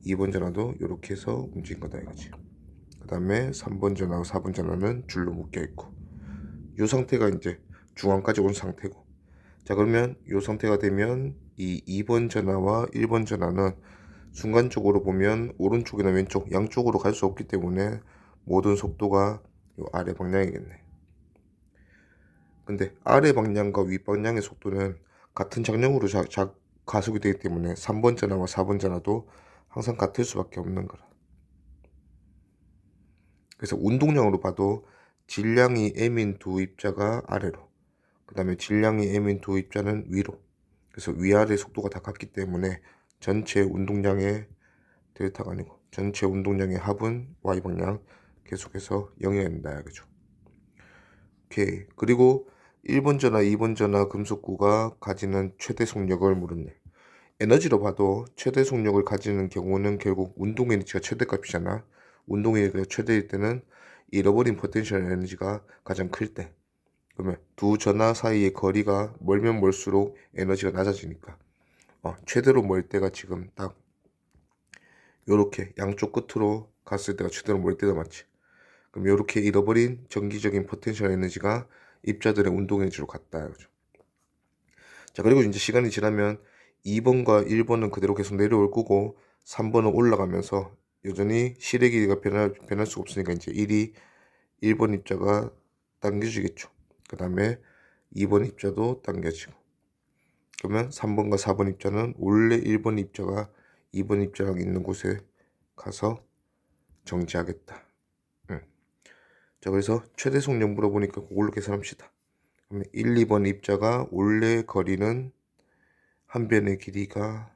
2번 전화도 요렇게 해서 움직인 거다 이거지. 그 다음에 3번 전화와 4번 전화는 줄로 묶여 있고, 요 상태가 이제 중앙까지 온 상태고, 자 그러면 요 상태가 되면 이 2번 전화와 1번 전화는 순간적으로 보면 오른쪽이나 왼쪽 양쪽으로 갈 수 없기 때문에 모든 속도가 요 아래 방향이겠네. 근데 아래 방향과 위 방향의 속도는 같은 장력으로 가속이 되기 때문에 3번 전화와 4번 전화도 항상 같을 수밖에 없는 거라. 그래서 운동량으로 봐도 질량이 M인 두 입자가 아래로, 그 다음에 질량이 M인 두 입자는 위로, 그래서 위아래 속도가 다 같기 때문에 전체 운동량의 델타가 아니고 전체 운동량의 합은 Y방향 계속해서 0이 된다 그죠. 오케이. 그리고 1번 전화, 2번 전화 금속구가 가지는 최대 속력을 물었네. 에너지로 봐도 최대 속력을 가지는 경우는 결국 운동 에너지가 최대값이잖아. 운동 에너지가 최대일 때는 잃어버린 포텐셜 에너지가 가장 클 때. 그러면 두 전화 사이의 거리가 멀면 멀수록 에너지가 낮아지니까 최대로 멀 때가 지금 딱 요렇게 양쪽 끝으로 갔을 때가 최대로 멀 때다 맞지. 그럼 요렇게 잃어버린 정기적인 포텐셜 에너지가 입자들의 운동 에너지로 갔다 그죠. 자 그리고 이제 시간이 지나면 2번과 1번은 그대로 계속 내려올 거고 3번은 올라가면서 여전히 실의 길이가 변할 수가 없으니까 이제 1번 입자가 당겨지겠죠. 그 다음에 2번 입자도 당겨지고, 그러면 3번과 4번 입자는 원래 1번 입자가 2번 입자랑 있는 곳에 가서 정지하겠다. 자 그래서 최대 속력 물어보니까 그걸로 계산합시다. 그러면 1, 2번 입자가 원래 거리는 한 변의 길이가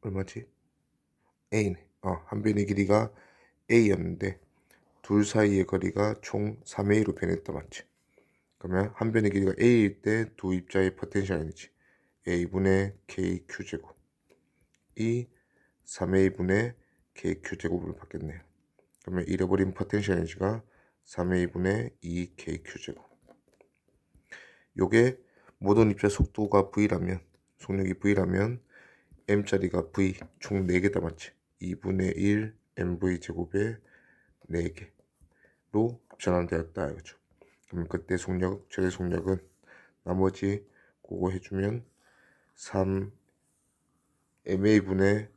얼마지? A네. 한 변의 길이가 A였는데 둘 사이의 거리가 총 3A로 변했다 맞지? 그러면 한 변의 길이가 A일 때 두 입자의 포텐셜 에너지 A분의 KQ제곱 이 3A분의 KQ제곱으로 바뀌었네요. 그러면 잃어버린 포텐셜 에너지가 3A분의 2KQ제곱. 요게 모든 입자 속도가 V라면, 속력이 V라면 M자리가 V 총 4개다 맞지? 2분의 1 MV제곱에 4개로 전환되었다 이거죠. 그럼 그때 속력, 최대 속력은 나머지 그거 해주면 3 MA분의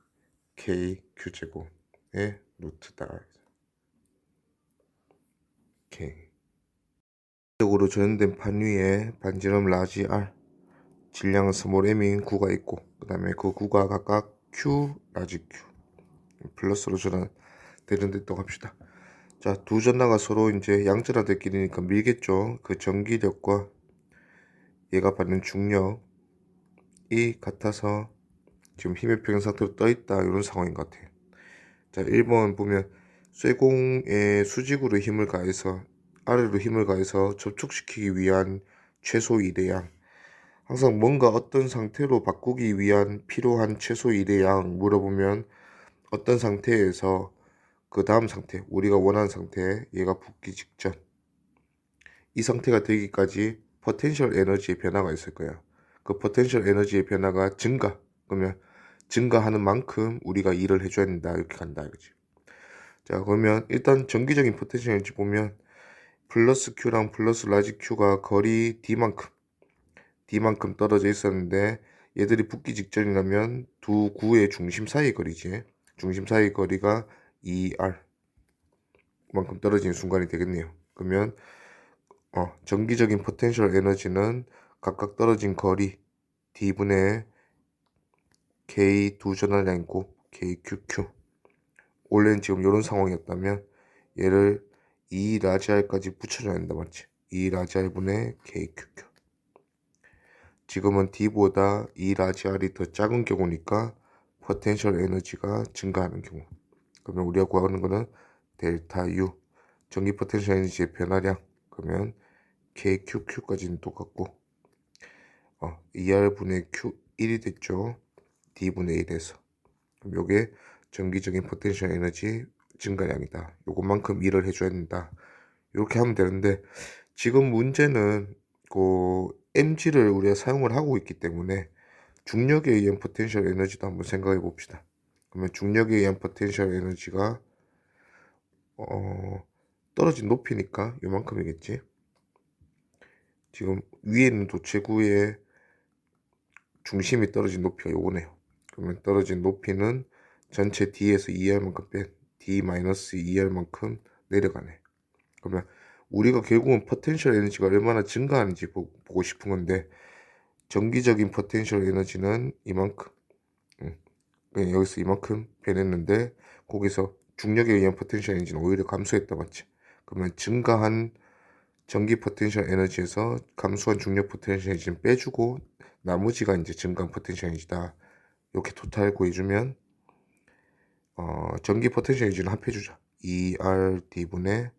KQ제곱의 루트다. 오케이. 적으로 전된 판 위에 반지름 라지 R, 질량은 스몰 m인 구가 있고, 그 다음에 그 구가 각각 Q, 라지 Q 플러스로 전환되는 데 또 합시다. 자, 두 전하가 서로 이제 양전하들끼리니까 밀겠죠. 그 전기력과 얘가 받는 중력이 같아서 지금 힘의 평형 상태로 떠있다 이런 상황인 것 같아요. 자, 1번 보면 쇠공에 수직으로 힘을 가해서 아래로 힘을 가해서 접촉시키기 위한 최소 이대양, 항상 뭔가 어떤 상태로 바꾸기 위한 필요한 최소 이대양 물어보면 어떤 상태에서 그 다음 상태, 우리가 원하는 상태, 얘가 붙기 직전 이 상태가 되기까지 포텐셜 에너지의 변화가 있을 거야. 그 포텐셜 에너지의 변화가 증가, 그러면 증가하는 만큼 우리가 일을 해줘야 된다 이렇게 간다 이거지. 자 그러면 일단 정기적인 포텐셜 에너지 보면 플러스 Q랑 플러스 라지 Q가 거리 D만큼 떨어져 있었는데 얘들이 붙기 직전이라면 두 구의 중심 사이의 거리지. 중심 사이의 거리가 2R 만큼 떨어지는 순간이 되겠네요. 그러면 정기적인 포텐셜 에너지는 각각 떨어진 거리 D분의 K 두 전하량이고 KQQ. 원래는 지금 이런 상황이었다면 얘를 2 라지 R까지 붙여줘야 된다 맞지? 2 라지 R분의 KQQ. 지금은 D보다 E 라지 R이 더 작은 경우니까 포텐셜 에너지가 증가하는 경우. 그러면 우리가 구하는 거는 델타 U, 전기 포텐셜 에너지의 변화량. 그러면 KQQ까지는 똑같고, ER분의 Q 1이 됐죠. D분의 1에서. 그럼 요게 전기적인 포텐셜 에너지 증가량이다. 요것만큼 일을 해줘야 된다. 이렇게 하면 되는데, 지금 문제는 그 mg를 우리가 사용을 하고 있기 때문에 중력에 의한 포텐셜 에너지도 한번 생각해 봅시다. 그러면 중력에 의한 포텐셜 에너지가 떨어진 높이니까 요만큼이겠지. 지금 위에 있는 도체구의 중심이 떨어진 높이가 요거네요. 그러면 떨어진 높이는 전체 D에서 2R만큼 뺀 D-2R만큼 내려가네. 그러면 우리가 결국은 포텐셜 에너지가 얼마나 증가하는지 보고 싶은 건데, 전기적인 포텐셜 에너지는 이만큼, 그냥 여기서 이만큼 변했는데 거기서 중력에 의한 포텐셜 에너지는 오히려 감소했다, 맞지? 그러면 증가한 전기 포텐셜 에너지에서 감소한 중력 포텐셜 에너지는 빼주고 나머지가 이제 증가한 포텐셜 에너지다. 이렇게 토탈 구해주면 전기 포텐셜 에너지는 합해주자. ERD분의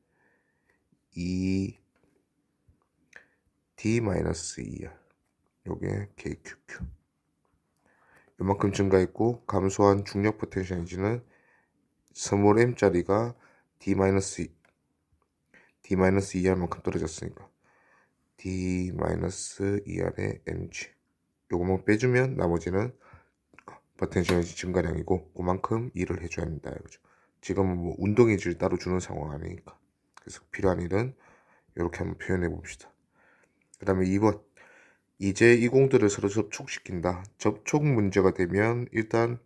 ED-ER, 요게 KQQ. 요만큼 증가했고, 감소한 중력 포텐셜 에너지는 스몰 m짜리가 D-ER만큼 떨어졌으니까 D-ER의 mg. 요거만 빼주면 나머지는 포텐셜 에너지 증가량이고 그만큼 일을 해줘야 합니다. 그죠? 지금은 뭐 운동에너지를 따로 주는 상황 아니니까. 그래서 필요한 일은 이렇게 한번 표현해 봅시다. 그 다음에 2번, 이제 이 공들을 서로 접촉시킨다. 접촉 문제가 되면 일단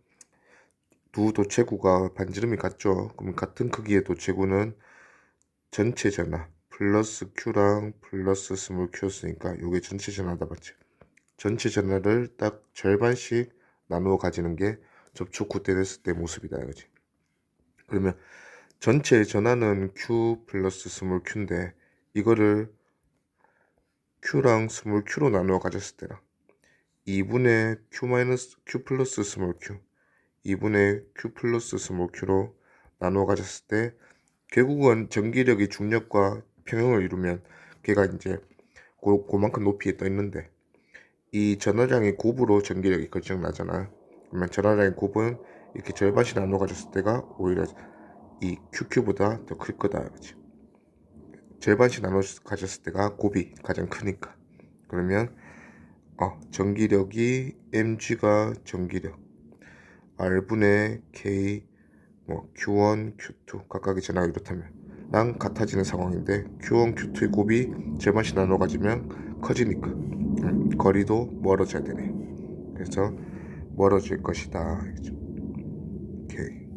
두 도체구가 반지름이 같죠. 그럼 같은 크기의 도체구는 전체 전하 플러스 Q랑 플러스 스몰 Q였으니까 요게 전체 전하다, 맞지? 전체 전하를 딱 절반씩 나누어 가지는 게 접촉 때 됐을 때 모습이다, 이거지. 그러면 전체 전하는 Q 플러스 스몰 Q인데 이거를 Q랑 스몰 Q로 나누어 가졌을 때랑 2분의 Q 플러스 스몰 Q, 2분의 Q 플러스 스몰 Q로 나누어 가졌을 때 결국은 전기력이 중력과 평형을 이루면 걔가 이제 그만큼 높이에 떠 있는데 이 전하량의 곱으로 전기력이 결정나잖아. 그러면 전하량의 곱은 이렇게 절반씩 나눠 가졌을 때가 오히려 이 QQ보다 더 클 거다, 그치? 절반씩 나눠 가졌을 때가 곱이 가장 크니까. 그러면 전기력이 mg가 전기력 r분의 k q1, q2 각각의 전하가 이렇다면 랑 같아지는 상황인데 q1, q2의 곱이 절반씩 나눠 가지면 커지니까 거리도 멀어져야 되네. 그래서 멀어질 것이다. 오케이.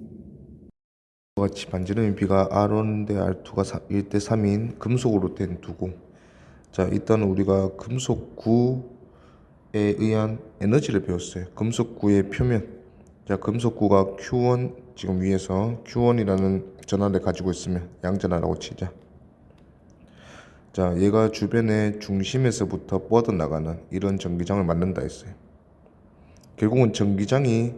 같이 반지름의 비가 R1 대 R2가 1대 3인 금속으로 된 두고, 자, 일단 우리가 금속구에 의한 에너지를 배웠어요. 금속구의 표면, 자, 금속구가 Q1, 지금 위에서 Q1이라는 전하를 가지고 있으면 양전하라고 치자. 자, 얘가 주변의 중심에서부터 뻗어나가는 이런 전기장을 만든다 했어요. 결국은 전기장이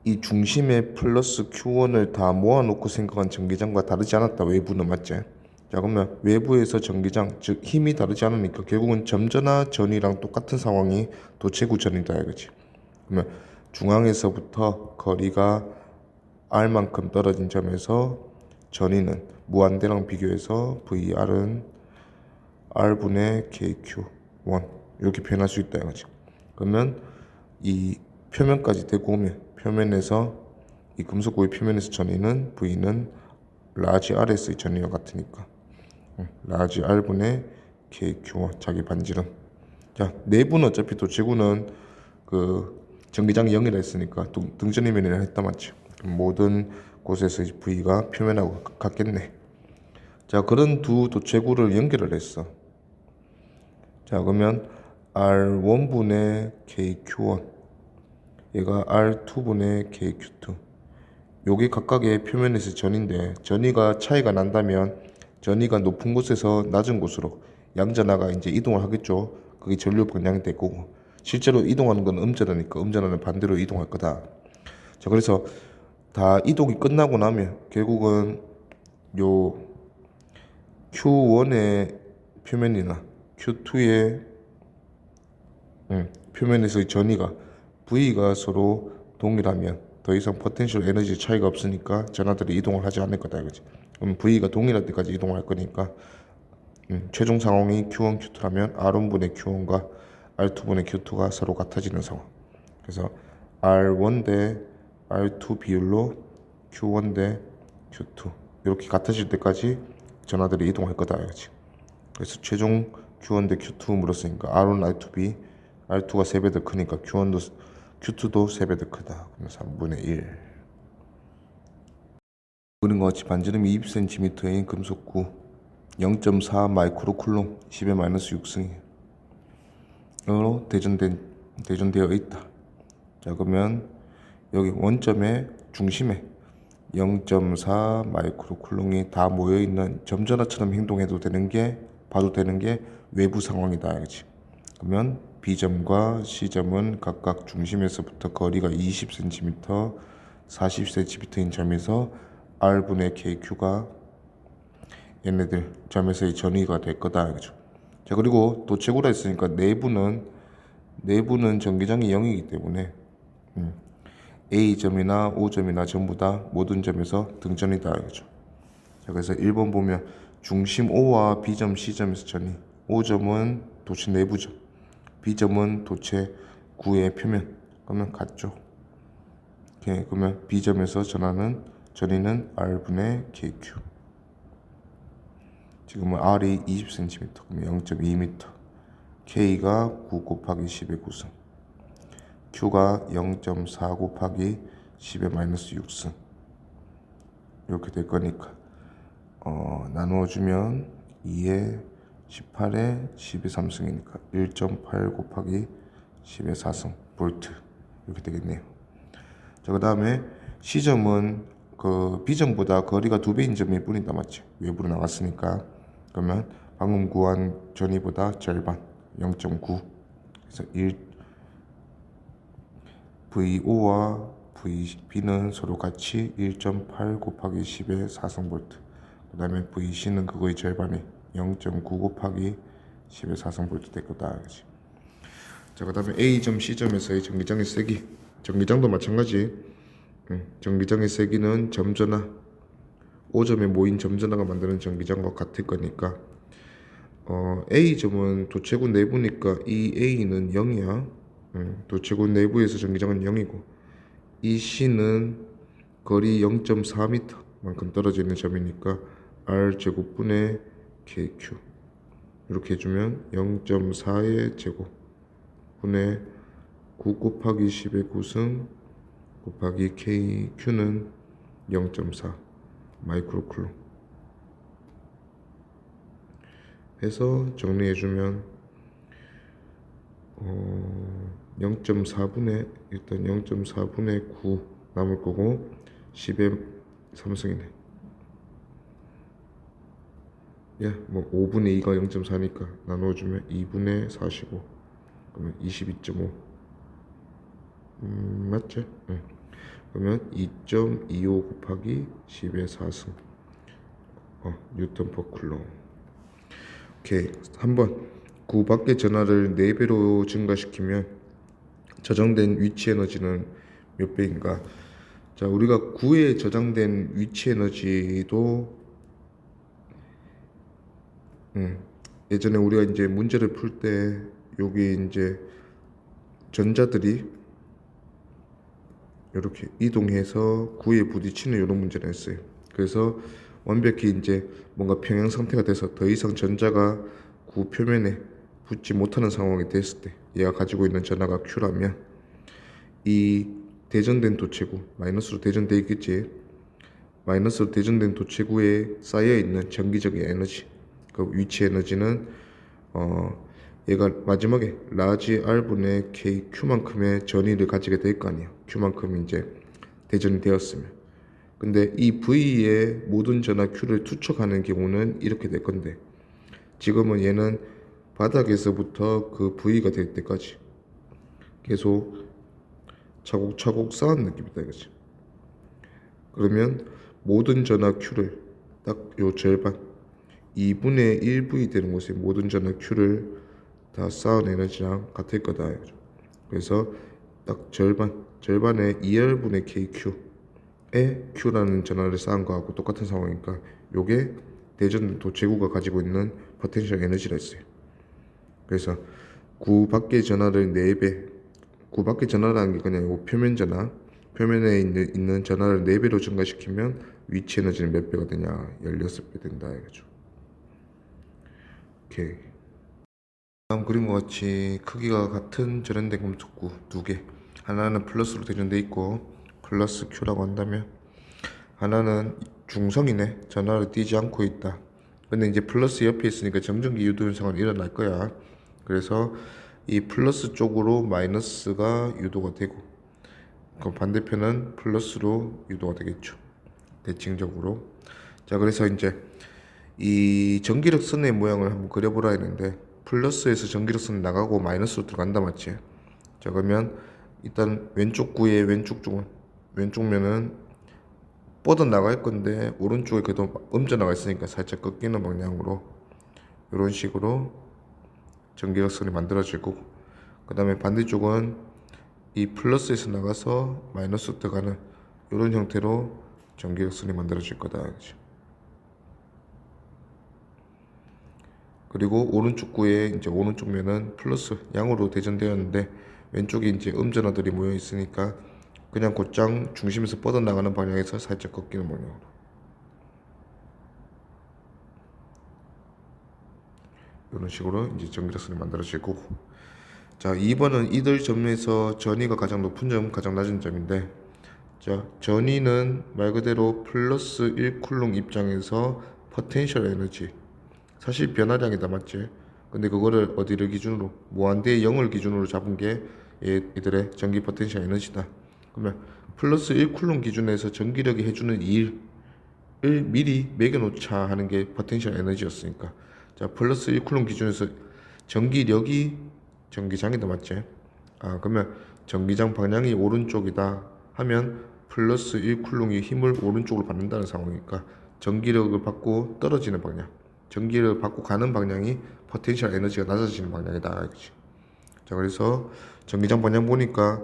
이 중심에 플러스 Q1을 다 모아놓고 생각한 전기장과 다르지 않았다. 외부는, 맞지? 자, 그러면 외부에서 전기장, 즉 힘이 다르지 않으니까 결국은 점전화 전이랑 똑같은 상황이 도체구 전이다, 이거지. 그러면 중앙에서부터 거리가 R만큼 떨어진 점에서 전위는 무한대랑 비교해서 VR은 R분의 KQ1 이렇게 표현할 수 있다, 이거지. 그러면 이 표면까지 데리고 오면 표면에서 이 금속구의 표면에서 전위는 V는 라지 R에서의 전위와 같으니까 라지 R분의 KQ1 자기 반지름. 자, 내부는 어차피 도체구는 그 전기장이 0이라 했으니까 등전이면이라 했다, 맞지? 모든 곳에서 V가 표면하고 같겠네. 자, 그런 두 도체구를 연결을 했어. 자, 그러면 R1분의 KQ1 얘가 R2분의 KQ2 요게 각각의 표면에서 전인데 전위가 차이가 난다면 전위가 높은 곳에서 낮은 곳으로 양전하가 이제 이동을 하겠죠. 그게 전류 방향이 될 거고, 실제로 이동하는 건 음전하니까 음전하는 반대로 이동할 거다. 자, 그래서 다 이동이 끝나고 나면 결국은 요 Q1의 표면이나 Q2의 표면에서의 전위가 V가 서로 동일하면 더 이상 포텐셜 에너지 차이가 없으니까 전하들이 이동을 하지 않을 거다 이거지. 그럼 V가 동일할 때까지 이동할 거니까 최종 상황이 Q1, Q2라면 R1분의 Q1과 R2분의 Q2가 서로 같아지는 상황. 그래서 R1 대 R2 비율로 Q1 대 Q2 이렇게 같아질 때까지 전하들이 이동할 거다 이거지. 그래서 최종 Q1 대 Q2 물었으니까 R1, R2B R2가 3배 더 크니까 Q1도 Q2도 3배 더 크다. 그러면 3분의 1. 그런 것 같이 반지름이 20cm인 금속구 0.4 마이크로쿨롱 10의 마이너스 6승으로 대전되어 있다. 자, 그러면 여기 원점의 중심에 0.4 마이크로쿨롱이 다 모여있는 점전화처럼 행동해도 되는 게 봐도 되는 게 외부 상황이다 이거지. 그러면 B점과 C점은 각각 중심에서부터 거리가 20cm, 40cm인 점에서 R분의 KQ가 얘네들 점에서의 전위가 될 거다 이거죠. 자, 그리고 도체구라 했으니까 내부는 전기장이 0이기 때문에 A점이나 O점이나 전부 다 모든 점에서 등전이다 이거죠. 자, 그래서 1번 보면 중심 O와 B점, C점에서 전위. O점은 도체 내부점, B점은 도체 구의 표면. 그러면 같죠. 오케이, 그러면 B점에서 전위는 R분의 KQ. 지금은 R이 20cm, 그러면 0.2m. K가 9 곱하기 10의 9승. Q가 0.4 곱하기 10의 마이너스 6승. 이렇게 될 거니까 나누어주면 2의 18에 10의 3승이니까 1.8 곱하기 10의 4승 볼트 이렇게 되겠네요. 자, 그 다음에 C점은 그 B점보다 거리가 2배인 점일 뿐이다 맞지? 외부로 나갔으니까. 그러면 방금 구한 전위보다 절반 0.9. 그래서 VO와 VB는 서로 같이 1.8 곱하기 10의 4승 볼트. 그 다음에 VC는 그거의 절반이 0.9 곱하기 10의 4승 볼트 될 거다. 그치? 자, 그 다음에 A점, C점에서의 전기장의 세기. 전기장도 마찬가지. 전기장의 세기는 점전화, O점에 모인 점전화가 만드는 전기장과 같을 거니까 A점은 도체구 내부니까 이 A는 0이야. 도체구 내부에서 전기장은 0이고 이 C는 거리 0.4m만큼 떨어져 있는 점이니까 R제곱분의 KQ 이렇게 해주면 0.4의 제곱분의 9 곱하기 10의 9승 곱하기 KQ는 0.4 마이크로쿨롱 해서 정리해주면 0.4분의 일단 0.4분의 9 남을 거고 10의 3승이네. 뭐 5분의 2가 0.4니까 나눠주면 2분의 45 그러면 22.5 맞죠? 그러면 2.25 곱하기 10의 4승 뉴턴 퍼 쿨롱. 오케이. 한번 구 밖의 전하를 4배로 증가시키면 저장된 위치 에너지는 몇 배인가? 자, 우리가 구에 저장된 위치 에너지도 예전에 우리가 이제 문제를 풀 때 여기 이제 전자들이 이렇게 이동해서 구에 부딪히는 이런 문제를 했어요. 그래서 완벽히 이제 뭔가 평형 상태가 돼서 더 이상 전자가 구 표면에 붙지 못하는 상황이 됐을 때 얘가 가지고 있는 전하가 Q라면 이 대전된 도체구 마이너스로 대전돼 있겠지. 마이너스로 대전된 도체구에 쌓여있는 전기적인 에너지 그 위치 에너지는 얘가 마지막에 라지 R분의 KQ만큼의 전위를 가지게 될 거 아니야. Q만큼 이제 대전이 되었으면. 근데 이 V의 모든 전하 Q를 투척하는 경우는 이렇게 될 건데 지금은 얘는 바닥에서부터 그 V가 될 때까지 계속 차곡차곡 쌓은 느낌이다 이거지. 그러면 모든 전하 Q를 딱 요 절반 2분의 1V 되는 곳에 모든 전하 Q를 다 쌓은 에너지랑 같을 거다 이거죠. 그래서 딱 절반의 2R분의 KQ에 Q라는 전하를 쌓은 거하고 똑같은 상황이니까 요게 대전도 제구가 가지고 있는 포텐셜 에너지라 했어요. 그래서 구 밖의 전하를 4배, 구 밖의 전하라는 게 그냥 요 표면 전하, 표면에 있는 전하를 4배로 증가시키면 위치 에너지는 몇 배가 되냐? 16배 된다 이거죠. 오케이. 다음 그림과 같이 크기가 같은 절연된 금속구 2개, 하나는 플러스로 대전돼 있고 플러스 Q라고 한다면 하나는 중성이네, 전하를 띄지 않고 있다. 근데 이제 플러스 옆에 있으니까 점정기 유도 현상은 일어날 거야. 그래서 이 플러스 쪽으로 마이너스가 유도가 되고, 그 반대편은 플러스로 유도가 되겠죠, 대칭적으로. 자, 그래서 이제 이 전기력선의 모양을 한번 그려보라 했는데 플러스에서 전기력선이 나가고 마이너스로 들어간다 맞지? 자, 그러면 일단 왼쪽 구의 왼쪽 쪽은, 왼쪽 면은 뻗어 나갈 건데 오른쪽에 그래도 음져 나가 있으니까 살짝 꺾이는 방향으로 이런 식으로 전기력선이 만들어질 거고, 그 다음에 반대쪽은 이 플러스에서 나가서 마이너스 들어가는 이런 형태로 전기력선이 만들어질 거다. 그리고 오른쪽 구에 이제 오른쪽 면은 플러스 양으로 대전되었는데 왼쪽에 이제 음전하들이 모여 있으니까 그냥 곧장 중심에서 뻗어나가는 방향에서 살짝 꺾이는 방향으로 이런 식으로 이제 전기력선이 만들어질 거고. 자, 2번은 이들 점에서 전위가 가장 높은 점, 가장 낮은 점인데, 자, 전위는 말 그대로 플러스 1쿨롱 입장에서 포텐셜 에너지, 사실 변화량이다 맞지? 근데 그거를 어디를 기준으로, 무한대의 0을 기준으로 잡은 게 얘들의 전기 포텐셜 에너지다. 그러면 플러스 1쿨롱 기준에서 전기력이 해주는 일을 미리 매겨놓자 하는 게 포텐셜 에너지였으니까, 자, 플러스 1쿨롱 기준에서 전기력이 전기장이다 맞지? 아, 그러면 전기장 방향이 오른쪽이다 하면 플러스 1쿨롱이 힘을 오른쪽으로 받는다는 상황이니까 전기력을 받고 떨어지는 방향, 전기를 받고 가는 방향이 포텐셜 에너지가 낮아지는 방향이다 이거지. 자, 그래서 전기장 방향 보니까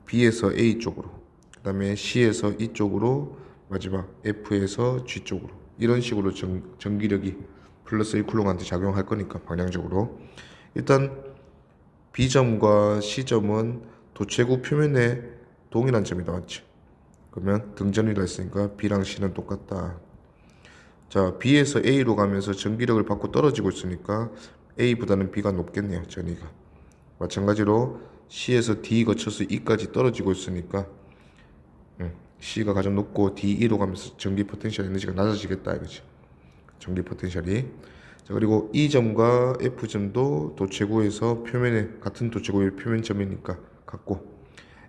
B에서 A 쪽으로, 그 다음에 C에서 E 쪽으로, 마지막 F에서 G 쪽으로, 이런 식으로 전기력이 플러스 1쿨롱한테 작용할 거니까 방향적으로. 일단 B점과 C점은 도체구 표면에 동일한 점이다 맞지? 그러면 등전이라 했으니까 B랑 C는 똑같다. 자, B에서 A로 가면서 전기력을 받고 떨어지고 있으니까 A보다는 B가 높겠네요, 전위가. 마찬가지로 C에서 D 거쳐서 E까지 떨어지고 있으니까 C가 가장 높고 D2로 가면서 전기 포텐셜 에너지가 낮아지겠다 이거지, 전기 포텐셜이. 자, 그리고 E점과 F점도 도체구에서 표면에, 같은 도체구의 표면점이니까 같고,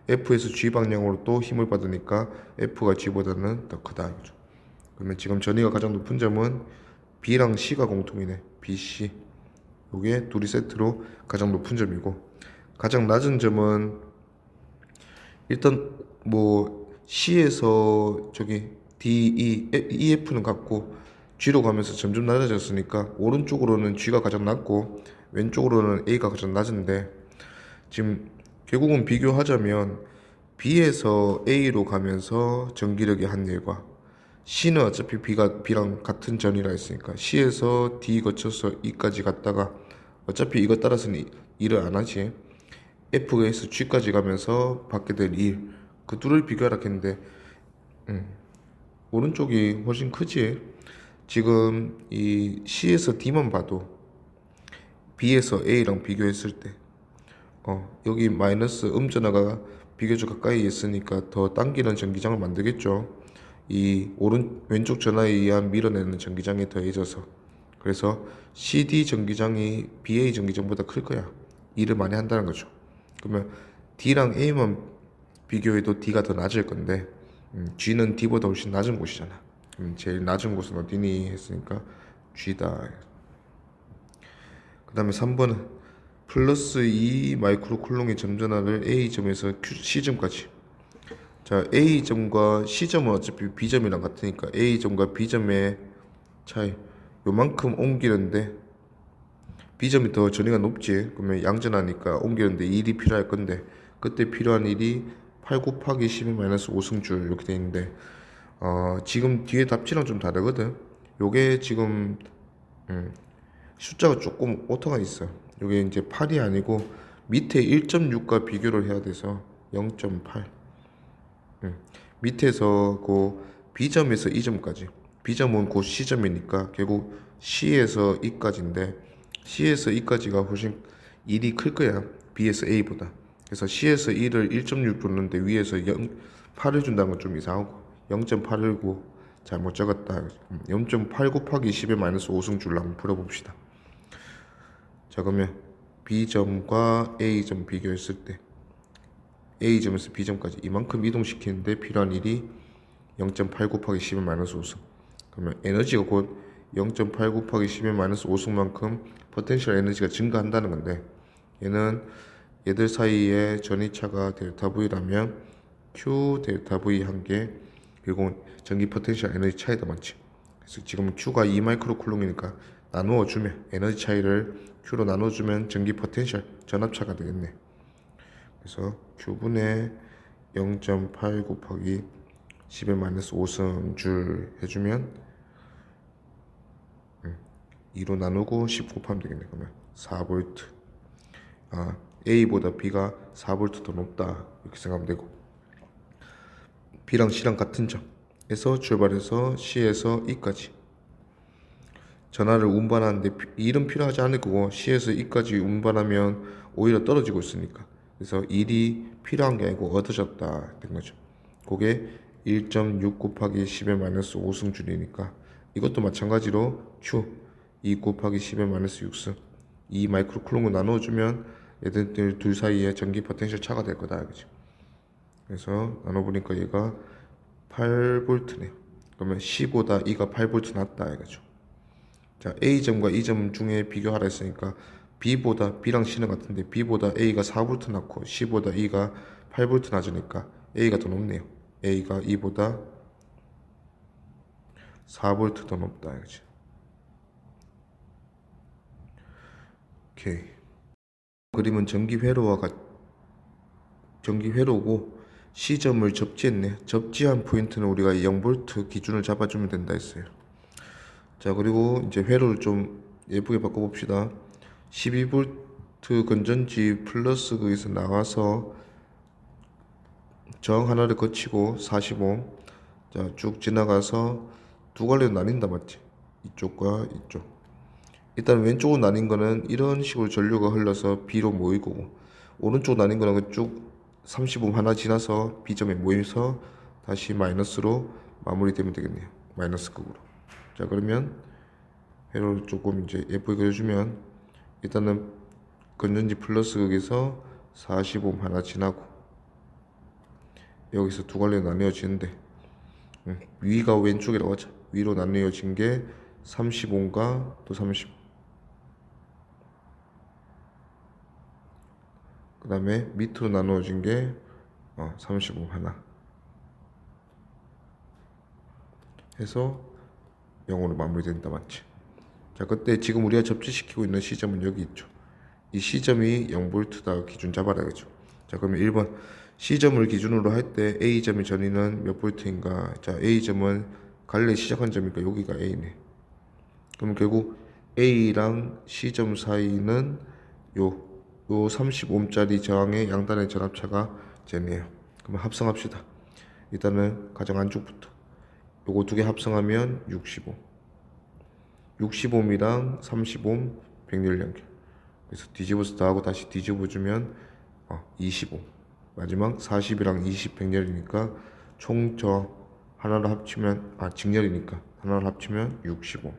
F에서 G 방향으로 또 힘을 받으니까 F가 G보다는 더 크다 이거죠. 그러면 지금 전위가 가장 높은 점은 B랑 C가 공통이네, B, C. 요게 둘이 세트로 가장 높은 점이고, 가장 낮은 점은 일단 뭐 C에서 저기 D, E, F는 같고 G로 가면서 점점 낮아졌으니까 오른쪽으로는 G가 가장 낮고 왼쪽으로는 A가 가장 낮은데, 지금 결국은 비교하자면 B에서 A로 가면서 전기력이 한 일과 C는 어차피 B랑 같은 전이라 했으니까 C에서 D 거쳐서 E까지 갔다가 어차피 이것 따라서는 일을 안 하지. F에서 G까지 가면서 받게 될 일, 그 둘을 비교하라 했는데 오른쪽이 훨씬 크지. 지금 이 C에서 D만 봐도 B에서 A랑 비교했을 때 여기 마이너스 음전하가 비교적 가까이 있으니까 더 당기는 전기장을 만들겠죠. 이 왼쪽 전하에 의한 밀어내는 전기장에 더해져서. 그래서 CD 전기장이 BA 전기장보다 클 거야. 일을 많이 한다는 거죠. 그러면 D랑 A만 비교해도 D가 더 낮을 건데 G는 D보다 훨씬 낮은 곳이잖아. 제일 낮은 곳은 어디니 했으니까 G다. 그 다음에 3번은 플러스 2 마이크로 쿨롱의 점전하를 A점에서 C점까지. 자, A점과 C점은 어차피 B점이랑 같으니까 A점과 B점의 차이 요만큼 옮기는데 B점이 더 전위가 높지. 그러면 양전하니까 옮기는데 일이 필요할 건데 그때 필요한 일이 8 곱하기 10의 마이너스 5승줄 이렇게 돼 있는데 지금 뒤에 답지랑 좀 다르거든. 요게 지금 숫자가 조금 오타가 있어. 요게 이제 8이 아니고 밑에 1.6과 비교를 해야 돼서 0.8. 밑에서 그 B점에서 E점까지. B점은 그 C점이니까 결국 C에서 E까지인데 C에서 E까지가 훨씬 일이 클 거야. B에서 A보다. 그래서 C에서 E를 1.6 줬는데 위에서 8을 준다는 건 좀 이상하고 0.8을 잘못 적었다. 0.8 곱하기 10의 마이너스 5승줄로 한번 풀어봅시다. 자, 그러면 B점과 A점 비교했을 때 A점에서 B점까지 이만큼 이동시키는데 필요한 일이 0.8 곱하기 10의 마이너스 5승. 그러면 에너지가 곧 0.8 곱하기 10의 마이너스 5승만큼 포텐셜 에너지가 증가한다는 건데 얘들 사이의 전이차가 델타 V라면 Q 델타 V 한 개 그리고 전기 포텐셜 에너지 차이도 많지. 그래서 지금 Q가 2 마이크로 쿨롱이니까 나누어주면 에너지 차이를 Q로 나눠주면 전기 포텐셜 전압차가 되겠네. 그래서 Q분의 0.8 곱하기 10의 마이너스 5승줄 해주면 2로 나누고 10 곱하면 되겠네. 그러면 4V. A보다 B가 4V 더 높다 이렇게 생각하면 되고 B랑 C랑 같은 점에서 출발해서 C에서 E까지 전하를 운반하는데 일은 필요하지 않을 거고 C에서 E까지 운반하면 오히려 떨어지고 있으니까 그래서 일이 필요한 게 아니고 얻어졌다 된 거죠. 그게 1.6 곱하기 10의 마이너스 5승줄이니까 이것도 마찬가지로 Q 2 곱하기 10의 마이너스 6승 2 마이크로 쿨롱을 나눠주면 얘들 둘 사이에 전기 포텐셜 차가 될 거다 그죠. 그래서 나눠보니까 얘가 8V네. 그러면 C보다 E가 8V 낮다 이거죠. 자, A점과 E점 중에 비교하라 했으니까 B랑 C는 같은데 B보다 A가 4V 낮고 C보다 E가 8V 낮으니까 A가 더 높네요. A가 E보다 4V 더 높다 이거지. 오케이. 그림은 전기회로고 C점을 접지했네. 접지한 포인트는 우리가 0V 기준을 잡아주면 된다 했어요. 자, 그리고 이제 회로를 좀 예쁘게 바꿔봅시다. 12V 건전지 플러스 거기서 나와서 정 하나를 거치고 45. 자, 쭉 지나가서 두 갈래로 나뉜다 맞지? 이쪽과 이쪽. 일단 왼쪽으로 나뉜 거는 이런 식으로 전류가 흘러서 B로 모이고 오른쪽 나뉜 거는 쭉 35 하나 지나서 B점에 모여서 다시 마이너스로 마무리되면 되겠네요. 마이너스 극으로. 자, 그러면 회로를 조금 이제 예쁘게 그려주면 일단은 건전지 플러스 극에서 45 하나 지나고 여기서 두 갈래로 나뉘어지는데 위가 왼쪽이라고 하자. 위로 나뉘어진 게 35과 또 30. 그 다음에 밑으로 나누어진 게 35 하나 해서 0으로 마무리된다 맞지? 자, 그때 지금 우리가 접지시키고 있는 C점은 여기 있죠. 이 C점이 0V다 기준 잡아라 그죠? 자, 그러면 1번 C점을 기준으로 할 때 A점의 전위는 몇 V인가? 자, A점은 갈래 시작한 점이니까 여기가 A네. 그럼 결국 A랑 C점 사이는 요 30ohm짜리 저항의 양단의 전압차가 Z네요. 그럼 합성합시다. 일단은 가장 안쪽부터 요거 두 개 합성하면 65. 60ohm이랑 30ohm 백렬 연결. 그래서 뒤집어서 더하고 다시 뒤집어주면 25. 마지막 40이랑 20 백렬이니까 총 저 하나로 합치면 직렬이니까 하나로 합치면 65.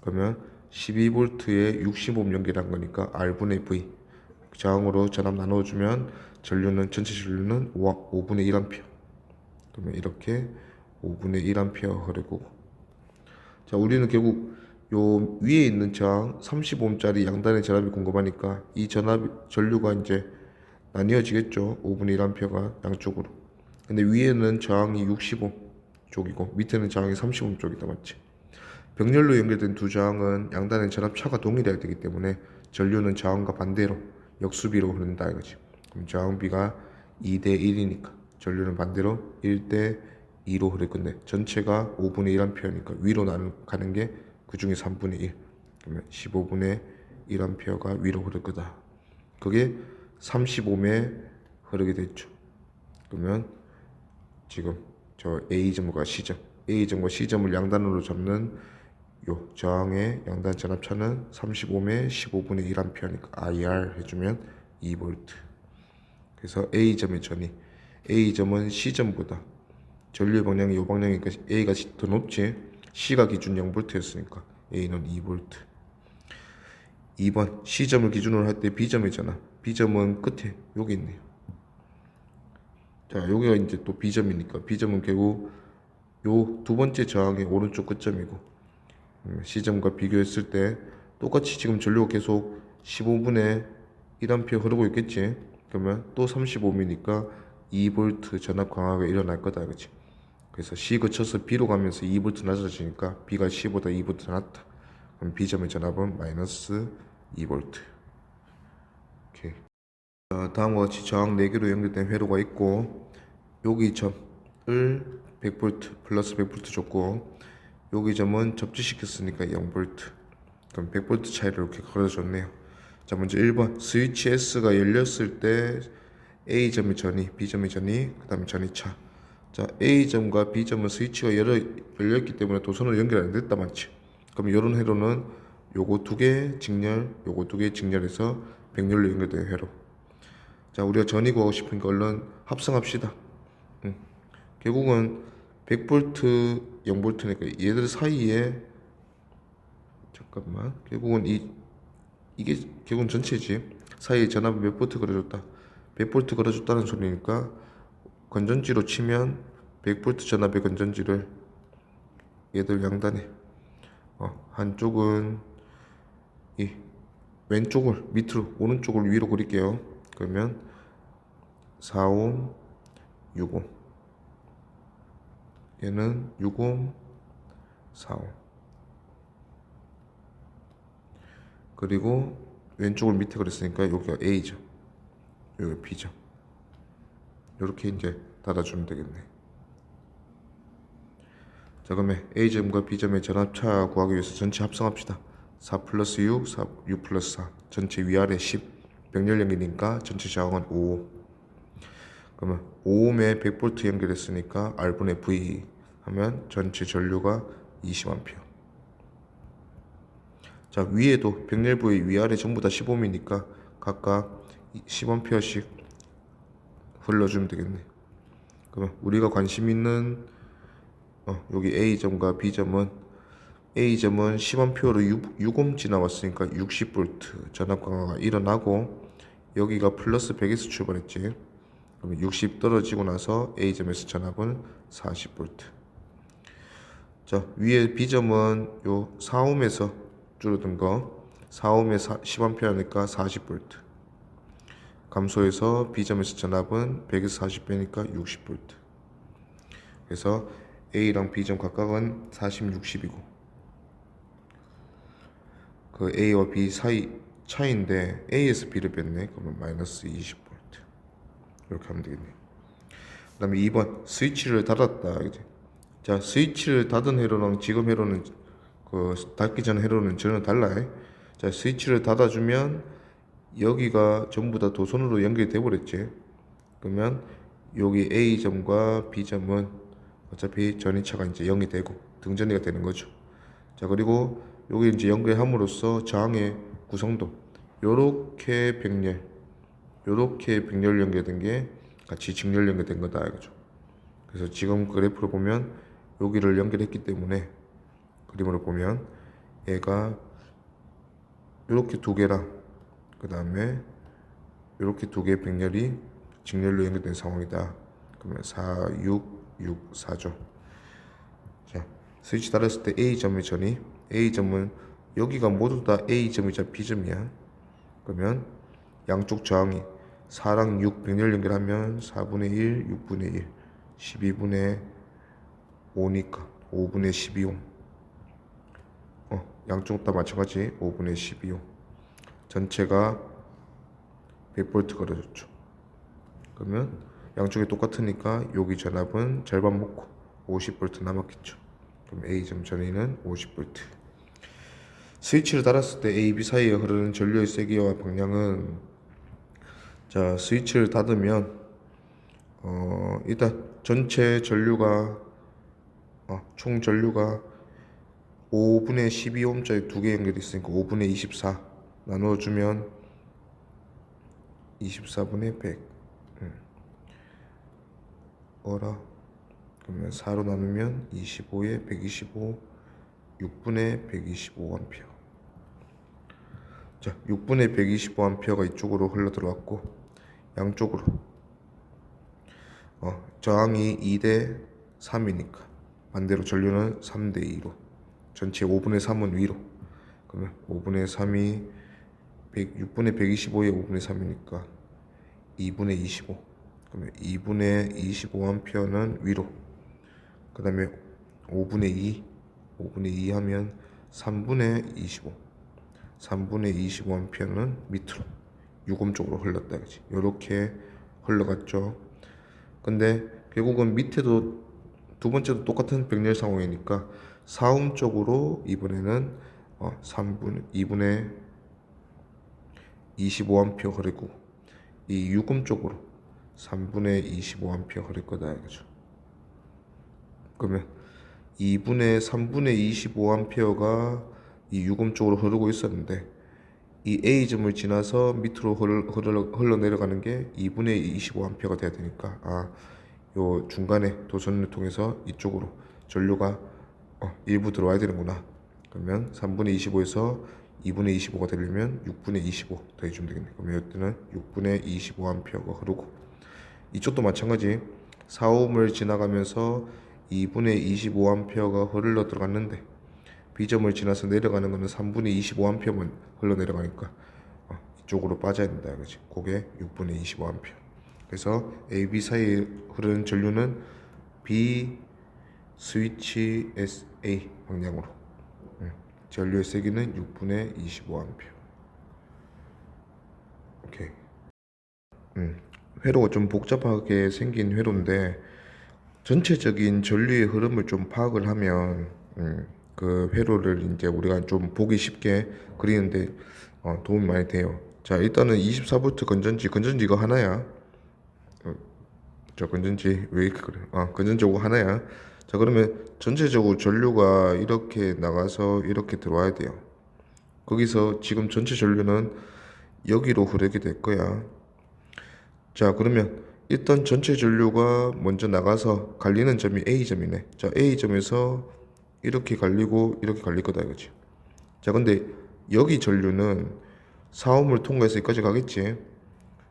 그러면 12V에 65 연결한 거니까 R분의 V 저항으로 전압 나눠주면 전체 전류는 5분의 1A. 그러면 이렇게 5분의 1A 흐르고 자, 우리는 결국 요 위에 있는 저항 35ohm짜리 양단의 전압이 궁금하니까 이 전류가 이제 나뉘어지겠죠. 5분의 1A가 양쪽으로. 근데 위에는 저항이 65 쪽이고 밑에는 저항이 35 쪽이다, 맞지? 병렬로 연결된 두 저항은 양단의 전압차가 동일해야 되기 때문에 전류는 저항과 반대로 역수비로 흐른다 이거지. 그럼 저항비가 2대 1이니까 전류는 반대로 1대 2로 흐를 건데 전체가 5분의 1A니까 위로 가는 게 그 중에 3분의 1. 그러면 15분의 1A가 위로 흐를 거다. 그게 35매 흐르게 됐죠. 그러면 지금 저 A점과 C점, A점과 C점을 양단으로 잡는 요 저항의 양단 전압차는 35매 15분의 1A니까 IR 해주면 2V. 그래서 A점의 전이 A점은 C점보다 전류의 방향이 요 방향이니까 A가 더 높지. C가 기준 0V였으니까 A는 2V. 2번 C점을 기준으로 할 때 B점이잖아. B점은 끝에 여기 있네요. 자, 여기가 이제 또 B점이니까 B점은 결국 요 두 번째 저항의 오른쪽 끝점이고 C점과 비교했을 때 똑같이 지금 전류가 계속 15분의 1A 흐르고 있겠지. 그러면 또 35mm니까 2V 전압 강화가 일어날 거다, 그치? 그래서 C 거쳐서 B로 가면서 2V 낮아지니까 B가 C보다 2V 낮다. 그럼 B점의 전압은 마이너스 2V. 오케이. 다음과 같이 저항 4개로 연결된 회로가 있고 여기 점을 100V 플러스 100V 줬고 여기 점은 접지시켰으니까 0V. 그럼 100V 차이를 이렇게 걸어줬네요. 자, 먼저 1번 스위치 S가 열렸을 때 A점의 전이, B점의 전이, 그 다음에 전이 차. 자, A점과 B점은 스위치가 열렸기 때문에 도선으로 연결 안 됐다, 맞지? 그럼 이런 회로는 요거 두 개 직렬, 요거 두 개 직렬해서 백렬로 연결된 회로. 자, 우리가 전이 구하고 싶으니까 얼른 합성합시다. 결국은 100V, 0V니까 얘들 사이에 잠깐만, 결국은 이게 결국은 전체지. 사이에 전압을 몇 볼트 걸어줬다. 100V 걸어줬다는 소리니까 건전지로 치면 100V 전압의 건전지를 얘들 양단에 한쪽은 이 왼쪽을 밑으로 오른쪽을 위로 그릴게요. 그러면 4옴 6옴 얘는 6옴 4옴 그리고 왼쪽을 밑에 그렸으니까 여기가 A죠. 여기가 B죠. 이렇게 이제 닫아주면 되겠네. 자, 그러면 A점과 B점의 전압차 구하기 위해서 전체 합성합시다. 4 플러스 6, 6 플러스 4 전체 위아래 10 병렬 연결이니까 전체 저항은 5옴. 그러면 5옴에 100V 연결했으니까 R분의 V 하면 전체 전류가 20A. 자, 위에도 병렬 부위 위아래 전부 다 15mm니까 각각 10A씩 흘러주면 되겠네. 그러면 우리가 관심 있는 여기 A점과 B점은 A점은 10A로 6옴 지나왔으니까 60V 전압 강화가 일어나고 여기가 플러스 100에서 출발했지. 그러면 60 떨어지고 나서 A점에서 전압은 40V. 자, 위에 B점은 요 4옴에서 줄어든 거 4옴에 10A니까 40V. 감소해서 B점에서 전압은 100에서 40 빼니까 60V. 그래서 A랑 B점 각각은 40, 60이고 그 A와 B 사이 차이인데 A에서 B를 뺐네. 그러면 마이너스 20V. 이렇게 하면 되겠네. 그 다음에 2번 스위치를 닫았다. 자, 스위치를 닫은 회로랑 지금 회로는 그 닫기 전 회로는 전혀 달라요. 자, 스위치를 닫아주면 여기가 전부 다 도선으로 연결이 돼 버렸지. 그러면 여기 A점과 B점은 어차피 전이차가 이제 0이 되고 등전이가 되는 거죠. 자, 그리고 여기 이제 연결함으로써 저항의 구성도 요렇게 백렬 연결된 게 같이 직렬 연결된 거다 이거죠. 그래서 지금 그래프를 보면 여기를 연결했기 때문에 그림으로 보면 얘가 요렇게 두 개랑 그 다음에 이렇게 두 개의 백렬이 직렬로 연결된 상황이다. 그러면 4, 6, 6, 4죠. 자, 스위치 달았을 때 A점의 전이, A점은 여기가 모두 다 A점이자 B점이야. 그러면 양쪽 저항이 4랑 6 병렬 연결하면 4분의 1, 6분의 1, 12분의 5니까 5분의 12옴. 양쪽 다 마찬가지 5분의 12옴. 전체가 100V 걸어줬죠. 그러면 양쪽이 똑같으니까 여기 전압은 절반 먹고 50V 남았겠죠. 그럼 A점 전위는 50V. 스위치를 달았을 때 A, B 사이에 흐르는 전류의 세기와 방향은, 자, 스위치를 닫으면 일단 전체 전류가 총 전류가 5분의 12옴짜리 두 개 연결이 있으니까 5분의 24 나눠주면 24분의 100 어라, 그러면 4로 나누면 25에 125 6분의 125A. 자, 6분의 125A가 이쪽으로 흘러 들어왔고 양쪽으로 저항이 2대 3이니까 반대로 전류는 3대 2로 전체 5분의 3은 위로. 그러면 5분의 3이 6분의 125에 5분의 3이니까 2분의 25. 그러면 2분의 25A는 위로. 그 다음에 5분의 2 하면 3분의 25. 3분의 25A는 밑으로 6옴 쪽으로 흘렀다, 그지? 요렇게 흘러갔죠. 근데 결국은 밑에도 두 번째도 똑같은 병렬 상황이니까 4옴 쪽으로 이번에는 2분의 25A 흐르고 이 6옴 쪽으로 3분의 25A 흐를 거다, 이거죠. 그러면 3분의 25A가 이 6옴 쪽으로 흐르고 있었는데 이 A점을 지나서 밑으로 흘러 내려가는 게 2분의 25A가 돼야 되니까 요 중간에 도선을 통해서 이쪽으로 전류가 일부 들어와야 되는구나. 그러면 3분의 25에서 2분의 25가 되려면 6분의 25 더해주면 되겠네. 그러면 이때는 6분의 25A가 흐르고 이쪽도 마찬가지 4옴을 지나가면서 2분의 25A가 흘러 들어갔는데 B점을 지나서 내려가는 거는 3분의 25A만 흘러 내려가니까 이쪽으로 빠져야 된다, 그렇지? 그게 6분의 25A. 그래서 A, B 사이에 흐르는 전류는 B 스위치 SA 방향으로. 전류의 세기는 6분의 25A. 오케이. 회로가 좀 복잡하게 생긴 회로인데 전체적인 전류의 흐름을 좀 파악을 하면 그 회로를 이제 우리가 좀 보기 쉽게 그리는데 도움이 많이 돼요. 자, 일단은 24V 건전지 이거 하나야. 저 건전지 왜 이렇게 그래? 건전지 이거 하나야. 자, 그러면 전체적으로 전류가 이렇게 나가서 이렇게 들어와야 돼요. 거기서 지금 전체 전류는 여기로 흐르게 될 거야. 자, 그러면 일단 전체 전류가 먼저 나가서 갈리는 점이 A점이네. 자, A점에서 이렇게 갈리고 이렇게 갈릴 거다, 이거지. 자, 근데 여기 전류는 4옴을 통과해서 여기까지 가겠지.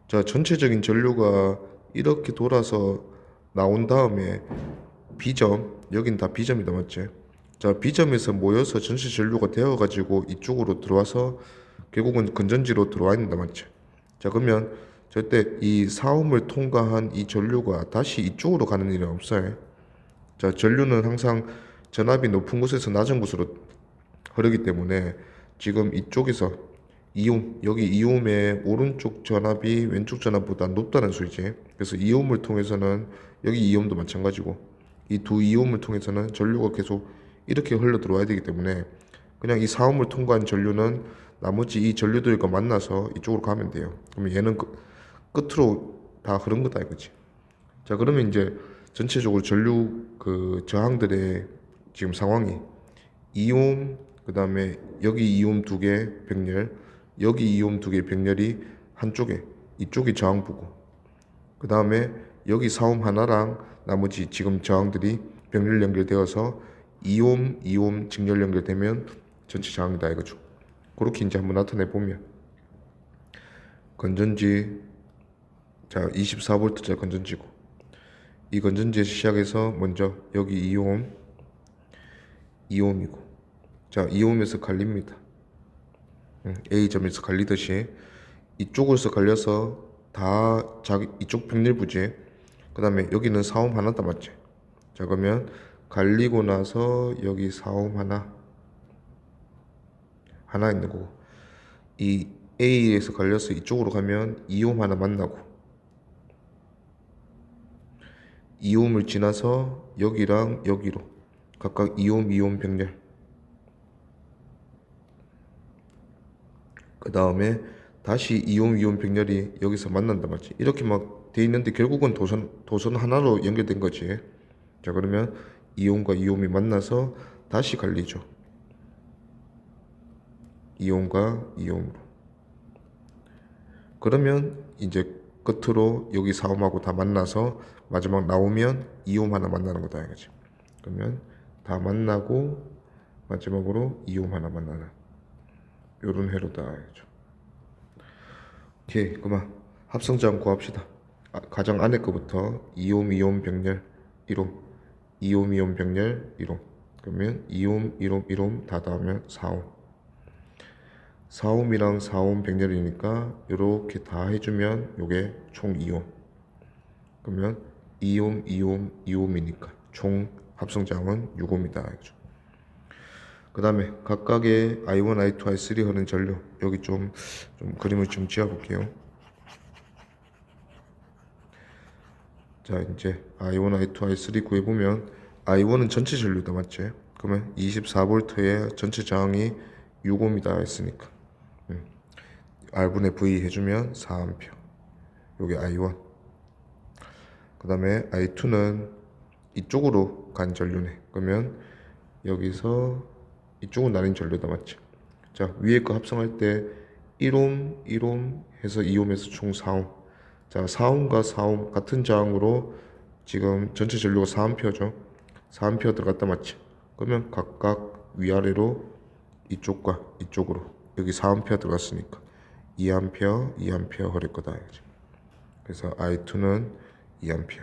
자, 전체적인 전류가 이렇게 돌아서 나온 다음에 B점, 여긴 다 B점이다, 맞지? 자, B점에서 모여서 전체 전류가 되어가지고 이쪽으로 들어와서 결국은 건전지로 들어와 있는다, 맞지? 자, 그러면 절대 이 4옴을 통과한 이 전류가 다시 이쪽으로 가는 일은 없어요. 자, 전류는 항상 전압이 높은 곳에서 낮은 곳으로 흐르기 때문에 지금 이쪽에서 2옴, 여기 2옴의 오른쪽 전압이 왼쪽 전압보다 높다는 소리지. 그래서 2옴을 통해서는 여기 2옴도 마찬가지고 이 두 2옴을 통해서는 전류가 계속 이렇게 흘러 들어와야 되기 때문에 그냥 이 4옴을 통과한 전류는 나머지 이 전류들과 만나서 이쪽으로 가면 돼요. 그러면 얘는 끝으로 다 흐른 거다, 이거지. 자, 그러면 이제 전체적으로 전류 그 저항들의 지금 상황이 2옴, 그 다음에 여기 2옴 두 개 병렬, 여기 2옴 두 개 병렬이 한쪽에, 이쪽이 저항부고, 그 다음에 여기 4옴 하나랑 나머지 지금 저항들이 병렬 연결되어서 2옴, 2옴 직렬 연결되면 전체 저항이다, 이거죠. 그렇게 이제 한번 나타내 보면 건전지, 자, 24V짜리 건전지고 이 건전지에서 시작해서 먼저 여기 2옴, 2옴이고, 자 2옴에서 갈립니다. A점에서 갈리듯이 이쪽으로서 갈려서 다 자기 이쪽 병렬부지. 그 다음에 여기는 4옴 하나다 맞지? 자 그러면 갈리고 나서 여기 4옴 하나 있는 거고, 이 A에서 갈려서 이쪽으로 가면 2옴 하나 만나고, 2옴을 지나서 여기랑 여기로 각각 2옴 2옴 병렬. 그 다음에 다시 2옴 2옴 병렬이 여기서 만난다 맞지? 이렇게 막 돼 있는데 결국은 도선 하나로 연결된 거지. 자 그러면 2옴과 2옴이 만나서 다시 갈리죠. 2옴과 2옴으로. 그러면 이제 끝으로 여기 4옴하고 다 만나서 마지막 나오면 2옴 하나 만나는 거다 이거지. 그러면 다 만나고 마지막으로 2옴 하나 만나는 요런 회로다 이거죠. 오케이, 그만 합성자음 구합시다. 가장 안에 거부터 2옴 2옴 병렬 1옴, 2옴 2옴 병렬 1옴. 그러면 2옴 1옴 1옴 다 더하면 4옴. 4옴이랑 4옴 병렬이니까 이렇게 다 해주면 요게 총 2옴. 그러면 2옴 2옴 2옴이니까 총 합성자음은 6옴이다. 그 다음에 각각의 I1, I2, I3 흐르는 전류, 여기 좀 그림을 좀 지어볼게요. 자 이제 I1, I2, I3 구해보면 I1은 전체 전류다 맞지? 그러면 24V의 전체 저항이 6옴이다 했으니까 R분의 V 해주면 4A. 요게 I1. 그 다음에 I2는 이쪽으로 간 전류네. 그러면 여기서 이쪽은 나뉜 전류다 맞지? 자 위에 거 합성할 때 1옴 1옴 해서 2옴에서 총 4옴. 자 4옴과 4옴 같은 저항으로 지금 전체 전류가 4A죠. 4A 들어갔다 맞지? 그러면 각각 위아래로 이쪽과 이쪽으로 여기 4A 들어갔으니까 2A 2A 흐를 거다. 그래서 I2는 2A.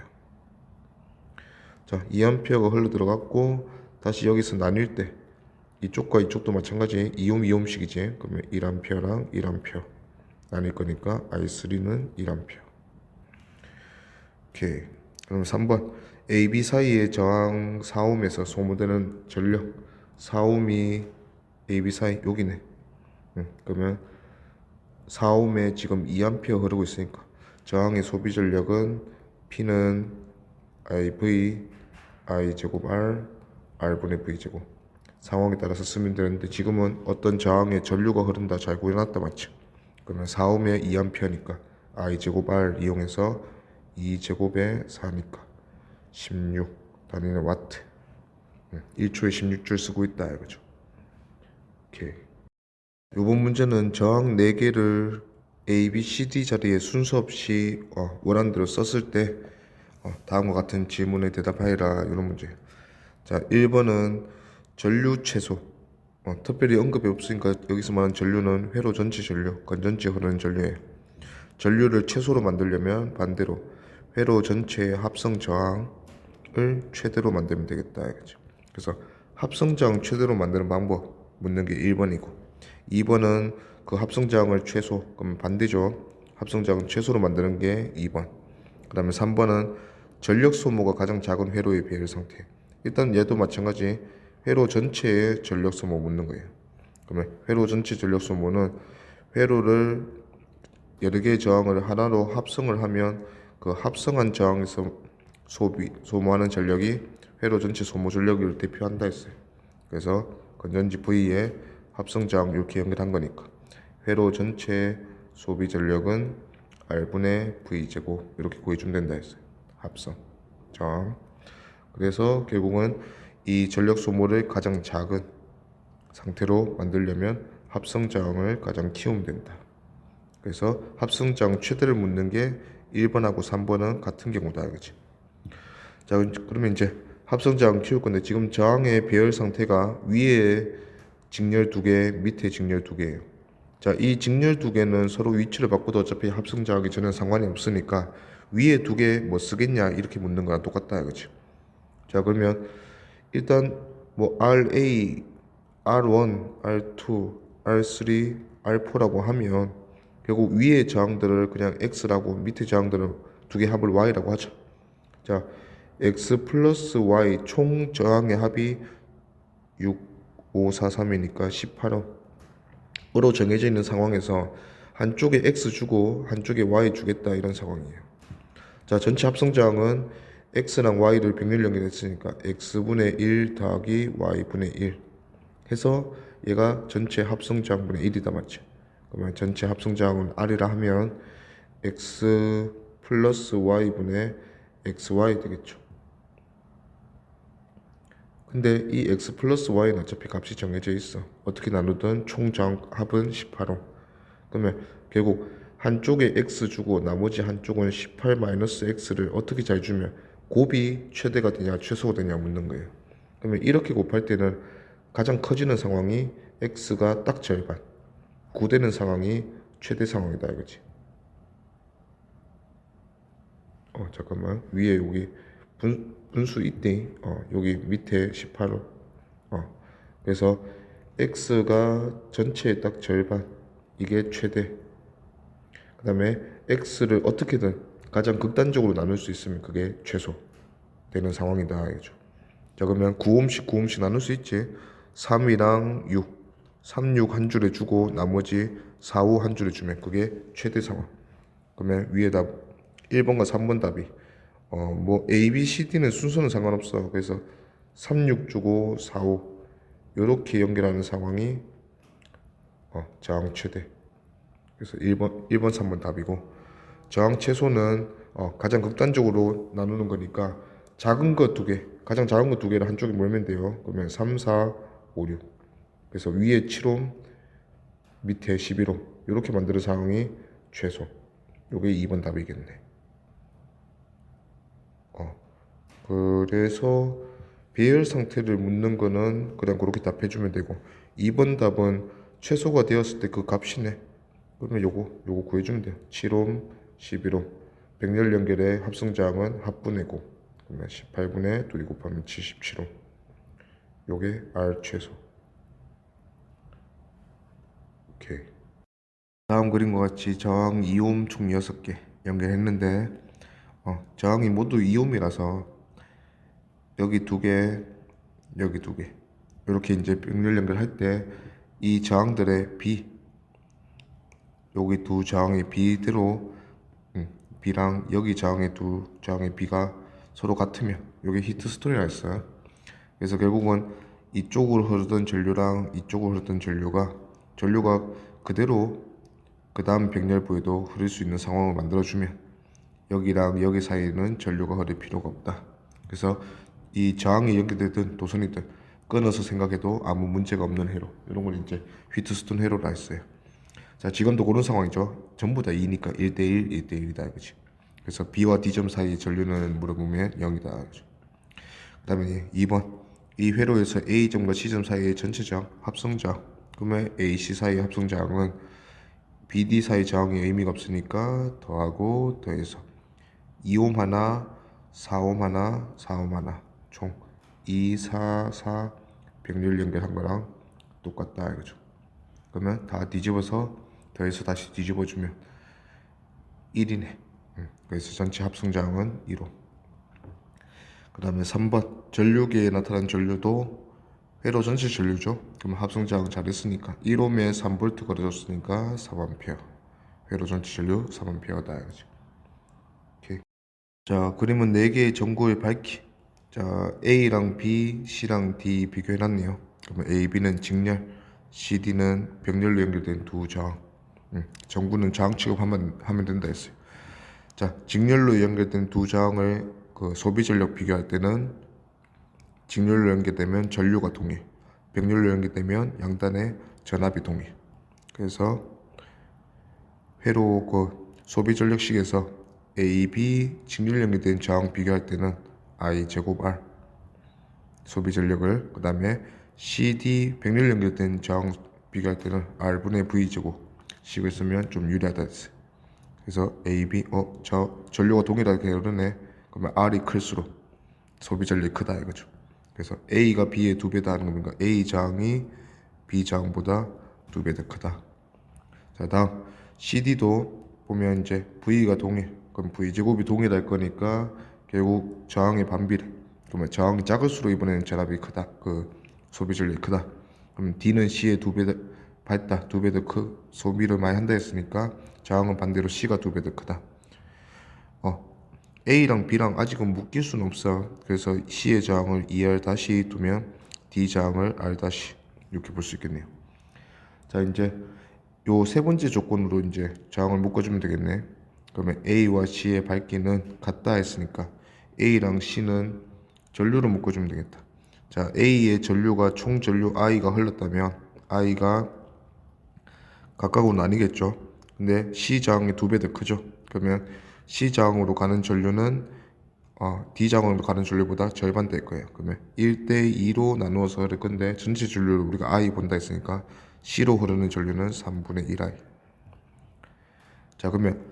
자 2A가 흘러 들어갔고, 다시 여기서 나뉠 때 이쪽과 이쪽도 마찬가지 2옴 2옴씩이지. 그러면 1A랑 1A 나뉠 거니까 I3는 1A. 오케이. 그럼 3번 A, B 사이의 저항 4옴에서 소모되는 전력 4옴이 A, B 사이 여기네. 그러면 4옴에 지금 2A 흐르고 있으니까 저항의 소비 전력은 P는 IV I 제곱 R R분의 V 제곱. 상황에 따라서 쓰면 되는데 지금은 어떤 저항의 전류가 흐른다 잘 구해놨다 맞지? 그러면 4옴에 2A니까 I 제곱 R 이용해서 2제곱에 4니까 16 단위는 와트. 1초에 16줄 쓰고 있다 이거죠. 오케이. 요번 문제는 저항 4개를 A, B, C, D 자리에 순서 없이 원하는 썼을 때 다음과 같은 질문에 대답하여라 이런 문제. 자 1번은 전류 최소. 특별히 언급이 없으니까 여기서 말하는 전류는 회로 전체 전류, 건전지 흐르는 전류예요. 전류를 최소로 만들려면 반대로 회로 전체의 합성 저항을 최대로 만들면 되겠다 이거죠. 그래서 합성 저항 최대로 만드는 방법 묻는 게 1번이고, 2번은 그 합성 저항을 최소, 그럼 반대죠. 합성 저항 최소로 만드는 게 2번. 그 다음에 3번은 전력 소모가 가장 작은 회로의 배열 상태. 일단 얘도 마찬가지 회로 전체의 전력 소모 묻는 거예요. 그러면 회로 전체 전력 소모는 회로를 여러 개의 저항을 하나로 합성을 하면 그 합성한 저항에서 소모하는 전력이 회로 전체 소모 전력을 대표한다 했어요. 그래서 건전지 V에 합성 저항 이렇게 연결한 거니까 회로 전체 소비 전력은 R분의 V제곱 이렇게 구해주면 된다 했어요. 합성 저항. 그래서 결국은 이 전력 소모를 가장 작은 상태로 만들려면 합성 저항을 가장 키우면 된다. 그래서 합성 저항 최대를 묻는 게 1번하고 3번은 같은 경우다. 그치? 자, 그러면 이제 합성 저항 키울 건데 지금 저항의 배열 상태가 위에 직렬 2개, 밑에 직렬 2개예요. 자, 이 직렬 2개는 서로 위치를 바꿔도 어차피 합성 저항이 전혀 상관이 없으니까 위에 2개 뭐 쓰겠냐 이렇게 묻는 거랑 똑같다. 그치? 자, 그러면 일단 뭐 RA, R1, R2, R3, R4라고 하면 결국 위에 저항들을 그냥 X라고 밑에 저항들을 두 개 합을 Y라고 하죠. 자, X 플러스 Y 총 저항의 합이 6543이니까 18옴으로 정해져 있는 상황에서 한쪽에 X 주고 한쪽에 Y 주겠다 이런 상황이에요. 자, 전체 합성 저항은 X랑 Y를 병렬 연결했으니까 X분의 1 더하기 Y분의 1 해서 얘가 전체 합성 저항분의 1이다 맞죠? 그러면 전체 합성 저항은 R이라 하면 X 플러스 Y분의 XY 되겠죠. 근데 이 X 플러스 Y는 어차피 값이 정해져 있어. 어떻게 나누든 총 저항 합은 18옴. 그러면 결국 한쪽에 X 주고 나머지 한쪽은 18 마이너스 X를 어떻게 잘 주면 곱이 최대가 되냐 최소가 되냐 묻는 거예요. 그러면 이렇게 곱할 때는 가장 커지는 상황이 X가 딱 절반, 9되는 상황이 최대 상황이다 이거지. 잠깐만, 위에 여기 분수 있대. 여기 밑에 18호. 그래서 X가 전체의 딱 절반, 이게 최대. 그 다음에 X를 어떻게든 가장 극단적으로 나눌 수 있으면 그게 최소 되는 상황이다 이거죠. 자, 그러면 9옴씩 9옴씩 나눌 수 있지. 3이랑 6, 3, 6 한 줄에 주고 나머지 4, 5 한 줄에 주면 그게 최대 상황. 그러면 위에다 1번과 3번 답이 뭐 A, B, C, D는 순서는 상관없어. 그래서 3, 6 주고 4, 5 요렇게 연결하는 상황이 저항 최대. 그래서 1번, 3번 답이고, 저항 최소는 가장 극단적으로 나누는 거니까 작은 거 두 개, 가장 작은 거 두 개를 한쪽에 몰면 돼요. 그러면 3, 4, 5, 6. 그래서 위에 7옴, 밑에 11옴 이렇게 만드는 상황이 최소. 요게 2번 답이겠네. 그래서 배열 상태를 묻는 거는 그냥 그렇게 답해주면 되고, 2번 답은 최소가 되었을 때 그 값이네. 그러면 요거 구해주면 돼요. 7옴, 11옴. 백열 연결의 합성저항은 합분의 곱. 그러면 18분의 2 곱하면 77옴. 요게 R 최소. 오케이. 다음 그림과 같이 저항 2옴 총 6개 연결했는데 저항이 모두 2옴이라서 여기 2개, 여기 2개 이렇게 이제 병렬 연결할 때 이 저항들의 B, 여기 두 저항의 B대로 B랑 여기 저항의 두 저항의 B가 서로 같으면 이게 히트 스토리라 했어요. 그래서 결국은 이쪽으로 흐르던 전류랑 이쪽으로 흐르던 전류가 그대로 그 다음 병렬부에도 흐를 수 있는 상황을 만들어주면 여기랑 여기 사이에는 전류가 흐를 필요가 없다. 그래서 이 저항이 연결되든 도선이든 끊어서 생각해도 아무 문제가 없는 회로, 이런 걸 이제 휘트스톤 회로라 했어요. 자, 지금도 그런 상황이죠. 전부 다 2니까 1대1, 1대1이다 이거지. 그래서 B와 D점 사이의 전류는 물어보면 0이다 이거죠. 그 다음에 2번, 이 회로에서 A점과 C점 사이의 전체 저항, 합성 저항. 그러면 A, C 사이의 합성 저항은 B, D 사이 저항이 의미가 없으니까 더하고 더해서 2옴 하나, 4옴 하나, 4옴 하나, 총 2, 4, 4 병렬 연결한 거랑 똑같다 이거죠. 그러면 다 뒤집어서 더해서 다시 뒤집어주면 1이네. 그래서 전체 합성 저항은 1옴. 그 다음에 3번, 전류계에 나타난 전류도 회로 전체 전류죠. 그럼 합성 저항 잘했으니까 1옴에 3V 걸어줬으니까 4A. 회로 전체 전류 3A다 이거죠. 오케이. 자, 그림은 4개의 전구의 밝기. 자, A랑 B, C랑 D 비교해놨네요. 그러면 A, B는 직렬, C, D는 병렬로 연결된 두 저항. 전구는 저항 취급하면 된다 했어요. 자, 직렬로 연결된 두 저항을 그 소비 전력 비교할 때는 직렬로 연결되면 전류가 동일, 병렬로 연결되면 양단의 전압이 동일. 그래서 회로 그 소비 전력식에서 A, B 직렬 연결된 저항 비교할 때는 I 제곱 R 소비 전력을, 그 다음에 C, D 병렬 연결된 저항 비교할 때는 R분의 V 제곱 식을 쓰면 좀 유리하다 했어요. 그래서 A, B 저 전류가 동일하게 흐르네. 그러면 R이 클수록 소비 전력이 크다 이거죠. 그래서 A가 B의 2배다 하는 겁니까? A 저항이 B 저항보다 2배 더 크다. 자, 다음 CD도 보면 이제 V가 동일, 그럼 V 제곱이 동일할 거니까 결국 저항의 반비례. 그러면 저항이 작을수록 이번에는 전압이 크다. 그 소비 전력이 크다. 그럼 D는 C의 2배 더 밝다. 2배 더 소비를 많이 한다 했으니까 저항은 반대로 C가 2배 더 크다. A랑 B랑 아직은 묶일 수는 없어. 그래서 C의 저항을 2R 다시 두면 D 저항을 R 다시 이렇게 볼 수 있겠네요. 자, 이제 요 세 번째 조건으로 이제 저항을 묶어주면 되겠네. 그러면 A와 C의 밝기는 같다 했으니까 A랑 C는 전류로 묶어주면 되겠다. 자, A의 전류가 총 전류 I가 흘렀다면 I가 각각으로 나뉘겠죠. 근데 C 저항이 2배 더 크죠. 그러면 C 저항으로 가는 전류는 D 저항으로 가는 전류보다 절반 될 거예요. 그러면 1대2로 나누어서 흐를 건데 전체 전류를 우리가 I 본다 했으니까 C로 흐르는 전류는 3분의 1I. 자, 그러면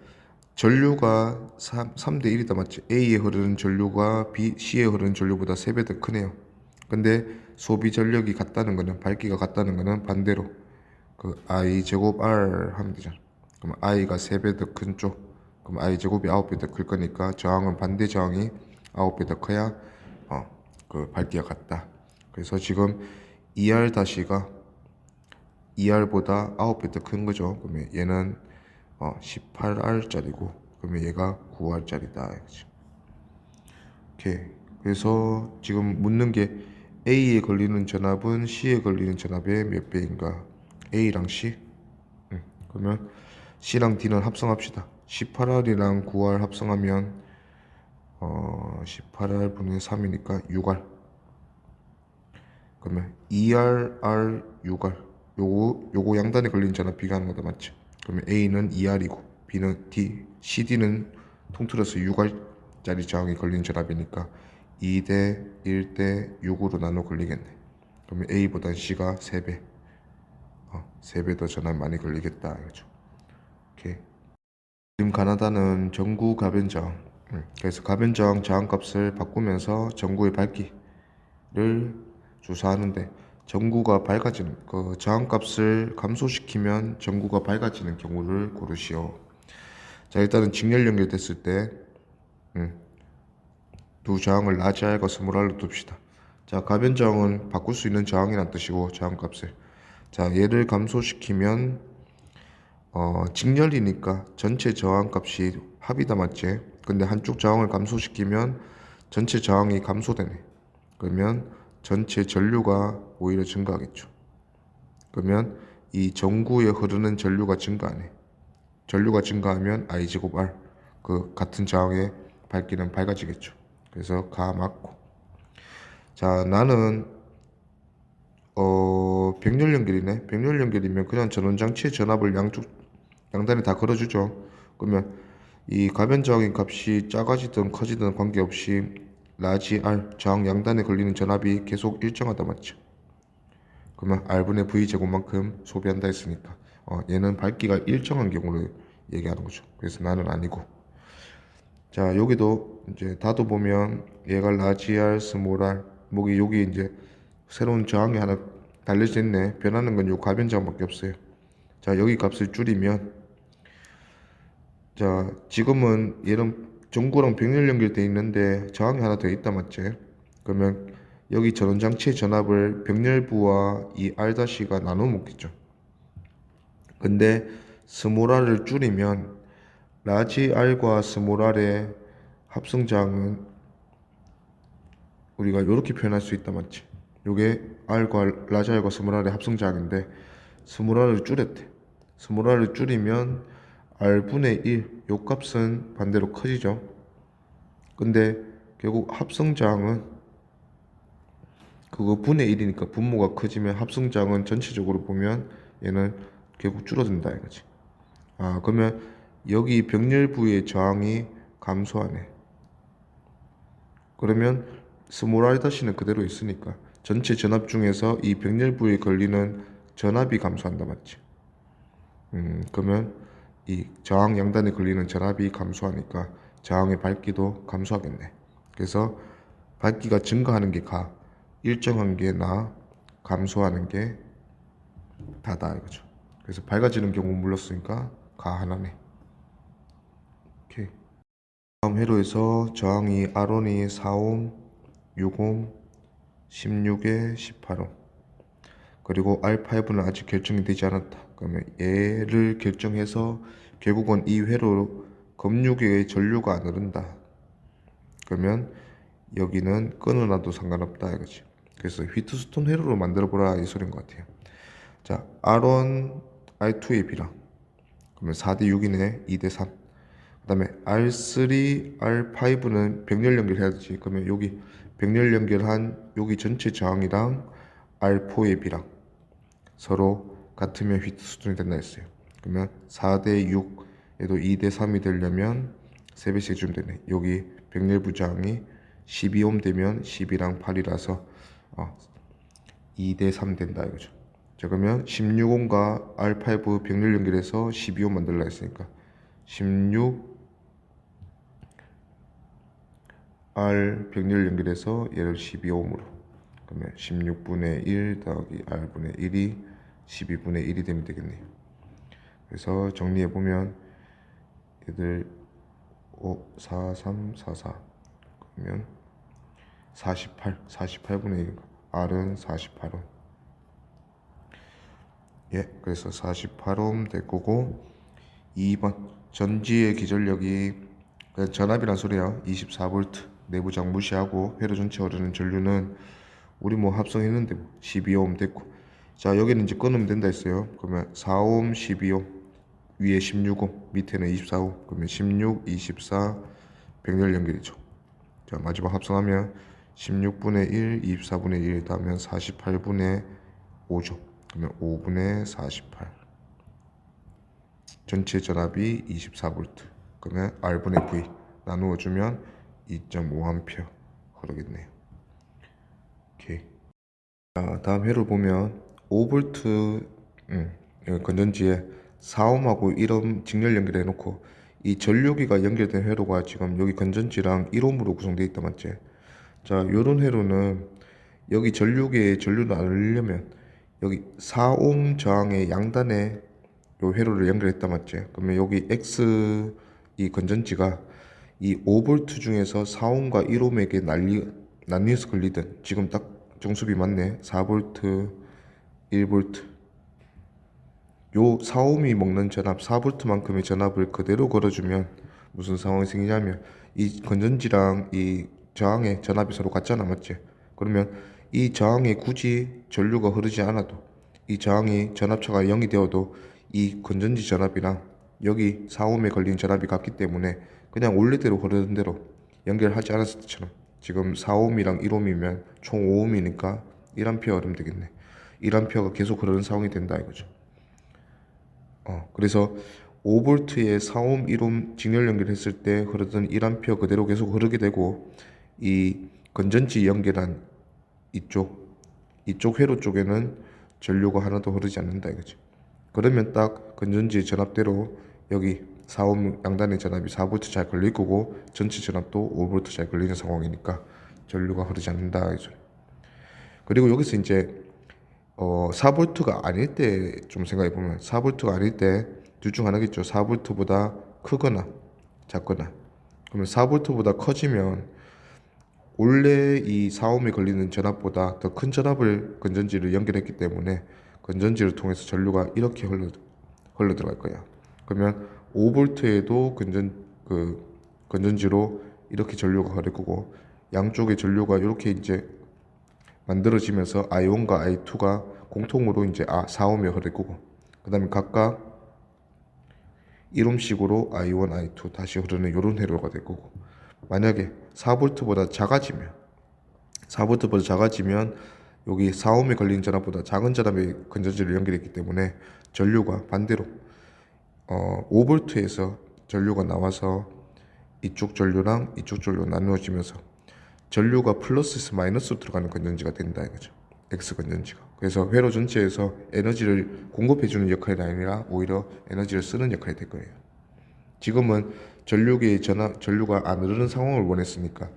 전류가 3대 1이다 맞지? A에 흐르는 전류가 C에 흐르는 전류보다 3배 더 크네요. 근데 소비 전력이 같다는 거는, 밝기가 같다는 거는 반대로 그 I 제곱 R 하면 되잖아. 그럼 I가 3배 더 큰 쪽, 그럼 I 제곱이 9배 더 클 거니까 저항은 반대 저항이 9배 더 커야 그 밝기가 같다. 그래서 지금 ER 다시가 ER보다 9배 더 큰 거죠. 그러면 얘는 18R짜리고 그러면 얘가 9R짜리다. 오케이. 그래서 지금 묻는 게 A에 걸리는 전압은 C에 걸리는 전압의 몇 배인가? A랑 C? 그러면 C랑 D는 합성합시다. 18R이랑 9R 합성하면 18R 분의 3이니까 6R. 그러면 2R, R, 6R. 요거 양단에 걸린 전압 비교하는 거다 맞지? 그러면 A는 2R이고 B는 D, CD는 통틀어서 6R짜리 저항이 걸린 전압이니까 2대 1대 6으로 나눠 걸리겠네. 그러면 A보다 C가 3배. 3배 더 전압 많이 걸리겠다. 이거죠. 오케이. 지금 가나다는 전구 가변 저항. 그래서 가변 저항 저항값을 바꾸면서 전구의 밝기를 조사하는데 전구가 밝아지는 그 저항값을 감소시키면 전구가 밝아지는 경우를 고르시오. 자, 일단은 직렬 연결됐을 때 두 저항을 라지 R과 스몰 R로 둡시다. 자, 가변 저항은 바꿀 수 있는 저항이란 뜻이고 저항값을. 자, 얘를 감소시키면 직렬이니까 전체 저항값이 합이다 맞지? 근데 한쪽 저항을 감소시키면 전체 저항이 감소되네. 그러면 전체 전류가 오히려 증가하겠죠. 그러면 이 전구에 흐르는 전류가 증가하네. 전류가 증가하면 I제곱 R 그 같은 저항의 밝기는 밝아지겠죠. 그래서 가 맞고. 자, 나는 병렬 연결이네. 병렬 연결이면 그냥 전원장치의 전압을 양단에 다 걸어주죠. 그러면 이 가변 저항의 값이 작아지든 커지든 관계없이 라지 R 저항 양단에 걸리는 전압이 계속 일정하다 맞죠? 그러면 R분의 V 제곱만큼 소비한다 했으니까 얘는 밝기가 일정한 경우를 얘기하는 거죠. 그래서 나는 아니고. 자, 여기도 이제 다도 보면 얘가 라지 R, 스몰 R 여기 이제 새로운 저항이 하나 달려져 있네. 변하는 건 요 가변 저항밖에 없어요. 자, 여기 값을 줄이면 자, 지금은 얘는 전구랑 병렬 연결되어 있는데 저항이 하나 더 있다 맞지? 그러면 여기 전원장치의 전압을 병렬부와 이 R-가 나눠 먹겠죠. 근데 스몰 R을 줄이면 라지 R과 스몰 R의 합성 저항은 우리가 이렇게 표현할 수 있다 맞지? 요게 라지 R과 스몰 R의 합성 저항인데 스몰 R을 줄였대. 스몰 R을 줄이면 R분의 1, 요 값은 반대로 커지죠. 근데 결국 합성 저항은 그거 분의 1이니까 분모가 커지면 합성 저항은 전체적으로 보면 얘는 결국 줄어든다 이거지. 그러면 여기 병렬 부의 저항이 감소하네. 그러면 스몰 R-는 그대로 있으니까 전체 전압 중에서 이 병렬 부에 걸리는 전압이 감소한다 맞지? 그러면 이 저항 양단에 걸리는 전압이 감소하니까 저항의 밝기도 감소하겠네. 그래서 밝기가 증가하는 게 가. 일정한 게 나, 감소하는 게 다다 이거죠. 그래서 밝아지는 경우 물렀으니까 가 하나네. 오케이. 다음 회로에서 저항이 R온이 4옴, 6옴, 16에 18옴. 그리고 R5는 아직 결정이 되지 않았다. 그러면 얘를 결정해서 결국은 이 회로 검육의 전류가 안 흐른다. 그러면 여기는 끊어놔도 상관없다 이거지. 그래서 휘트스톤 회로로 만들어 보라 이 소리인 것 같아요. 자, R1, R2의 비랑. 그러면 4대 6이네. 2대 3. 그 다음에 R3, R5는 병렬 연결해야 되지. 그러면 여기 병렬 연결한 여기 전체 저항이랑 R4의 비랑 서로 같으면 휘트스톤이 된다 했어요. 그러면 4대 6 얘도 2대 3이 되려면 3배씩 해주면 되네. 여기 병렬부 저항이 12옴 되면 12랑 8이라서 2대 3 된다 이거죠. 자, 그러면 16옴과 R5 병렬 연결해서 12옴 만들라 했으니까 16 R 병렬 연결해서 얘를 12옴으로 그러면 16분의 1 더하기 R분의 1이 12분의 1이 되면 되겠네요. 그래서 정리해보면 얘들 5, 4, 3, 4, 4 그러면 48분의 1 R은 48옴. 예, 그래서 48옴 될 거고 2번 전지의 기전력이 전압이란 소리야. 24V 내부장 무시하고 회로 전체 흐르는 전류는 우리 뭐 합성했는데 12옴 됐고 자 여기는 이제 끊으면 된다 했어요. 그러면 4옴 12옴 위에 16옴 밑에는 24옴 그러면 16 24 병렬 연결이죠. 자 마지막 합성하면 16분의 1 24분의 1 다음에 48분의 5죠. 그러면 5분의 48 전체 전압이 24V 그러면 R분의 V 나누어주면 2.5A 흐르겠네요. 오케이. 자, 다음 회로 보면 5V 여기 건전지에 4옴하고 1옴 직렬 연결해 놓고 이 전류기가 연결된 회로가 지금 여기 건전지랑 1옴으로 구성되어 있다 맞지? 자 요런 회로는 여기 전류기에 전류를 안 흘리려면 여기 4옴 저항의 양단에 요 회로를 연결했다 맞지? 그러면 여기 X 이 건전지가 이 5V 중에서 4옴과 1옴에게 나뉘어서 걸리든 지금 딱 정수비 맞네. 4V, 1V. 요 4옴이 먹는 전압 4V만큼의 전압을 그대로 걸어주면 무슨 상황이 생기냐면 이 건전지랑 이 저항의 전압이 서로 같잖아 맞지? 그러면 이 저항에 굳이 전류가 흐르지 않아도 이 저항이 전압차가 0이 되어도 이 건전지 전압이랑 여기 4옴에 걸린 전압이 같기 때문에 그냥 원래대로 흐르는 대로 연결하지 않았을 때처럼 지금 4옴이랑 1옴이면 총 5옴이니까 1A 흐르면 되겠네. 1A가 계속 흐르는 상황이 된다 이거죠. 그래서 5V에 4옴, 1옴 직렬 연결했을 때 흐르던 1A 그대로 계속 흐르게 되고 이 건전지 연결한 이쪽 회로 쪽에는 전류가 하나도 흐르지 않는다 이거죠. 그러면 딱 건전지 전압대로 여기 4옴 양단의 전압이 4V 잘 걸릴 거고 전체 전압도 5V 잘 걸리는 상황이니까 전류가 흐르지 않는다 이죠. 그리고 여기서 이제 4V가 아닐 때 좀 생각해 보면 4V가 아닐 때 둘 중 하나겠죠. 4V보다 크거나 작거나 그러면 4V보다 커지면 원래 이 4옴에 걸리는 전압보다 더 큰 전압을 건전지를 연결했기 때문에 건전지를 통해서 전류가 이렇게 흘러 들어갈 거야. 그러면 5V에도 건전지로 이렇게 전류가 흐를 거고 양쪽의 전류가 이렇게 이제 만들어지면서 I1과 I2가 공통으로 이제 4옴에 흐를 거고 그 다음에 각각 1옴씩으로 I1, I2 다시 흐르는 이런 회로가 될 거고 만약에 4V보다 작아지면 여기 4옴에 걸린 전압보다 작은 전압의 건전지를 연결했기 때문에 전류가 반대로 5V에서 전류가 나와서 이쪽 전류랑 이쪽 전류 나누어지면서 전류가 플러스에서 마이너스로 들어가는 건전지가 된다 이거죠. X 건전지가. 그래서 회로 전체에서 에너지를 공급해주는 역할이 아니라 오히려 에너지를 쓰는 역할이 될 거예요. 지금은 전류가 안 흐르는 상황을 원했으니까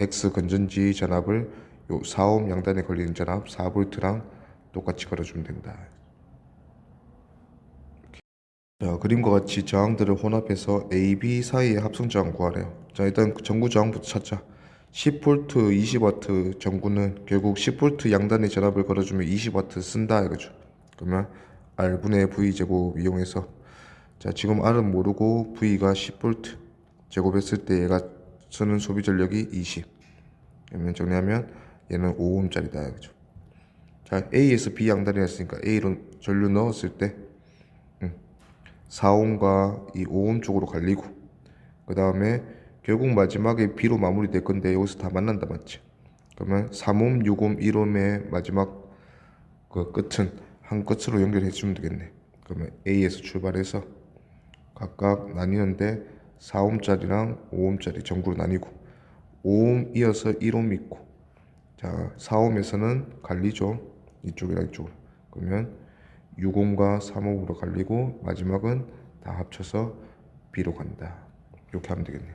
X 건전지 전압을 요 4옴 양단에 걸리는 전압 4V랑 똑같이 걸어주면 된다. 자, 그림과 같이 저항들을 혼합해서 A, B 사이의 합성 저항 구하래요. 자, 일단 전구 저항부터 찾자. 10V, 20W 전구는 결국 10V 양단의 전압을 걸어주면 20W 쓴다 이거죠. 그러면 R분의 V 제곱 이용해서, 자, 지금 R은 모르고 V가 10V 제곱했을 때 얘가 쓰는 소비 전력이 20. 그러면 정리하면 얘는 5oh짜리다 이거죠. 자, A에서 B 양단이 했으니까 A로 전류 넣었을 때 4oh과 이 5ohm 쪽으로 갈리고, 그 다음에 결국 마지막에 B로 마무리될 건데 여기서 다 만난다 맞지? 그러면 3ohm, 6ohm, 1ohm의 마지막 그 끝은 한 끝으로 연결해 주면 되겠네. 그러면 A에서 출발해서 각각 나뉘는데 4ohm짜리랑 5ohm짜리 전구로 나뉘고, 5ohm 이어서 1ohm 있고, 자, 4ohm에서는 갈리죠. 이쪽이랑 이쪽으로. 그러면 6ohm과 3ohm으로 갈리고 마지막은 다 합쳐서 B로 간다. 이렇게 하면 되겠네.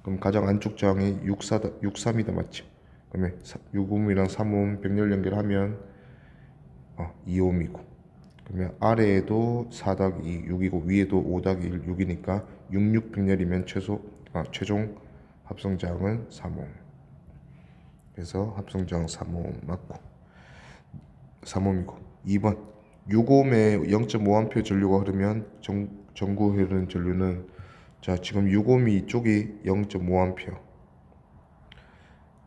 그럼 가장 안쪽 저항이 63이다 맞지? 그러면 6ohm이랑 3ohm 병렬 연결하면 2ohm이고, 그러면 아래에도 4-2 6이고 위에도 5-1 6이니까 66 병렬이면 최종 합성 저항은 3ohm. 그래서 합성 저항 3ohm 맞고 3ohm이고. 2번 6ohm에 0.5A 전류가 흐르면 전구 흐르는 전류는, 자, 지금 6ohm이 이쪽이 0.5A.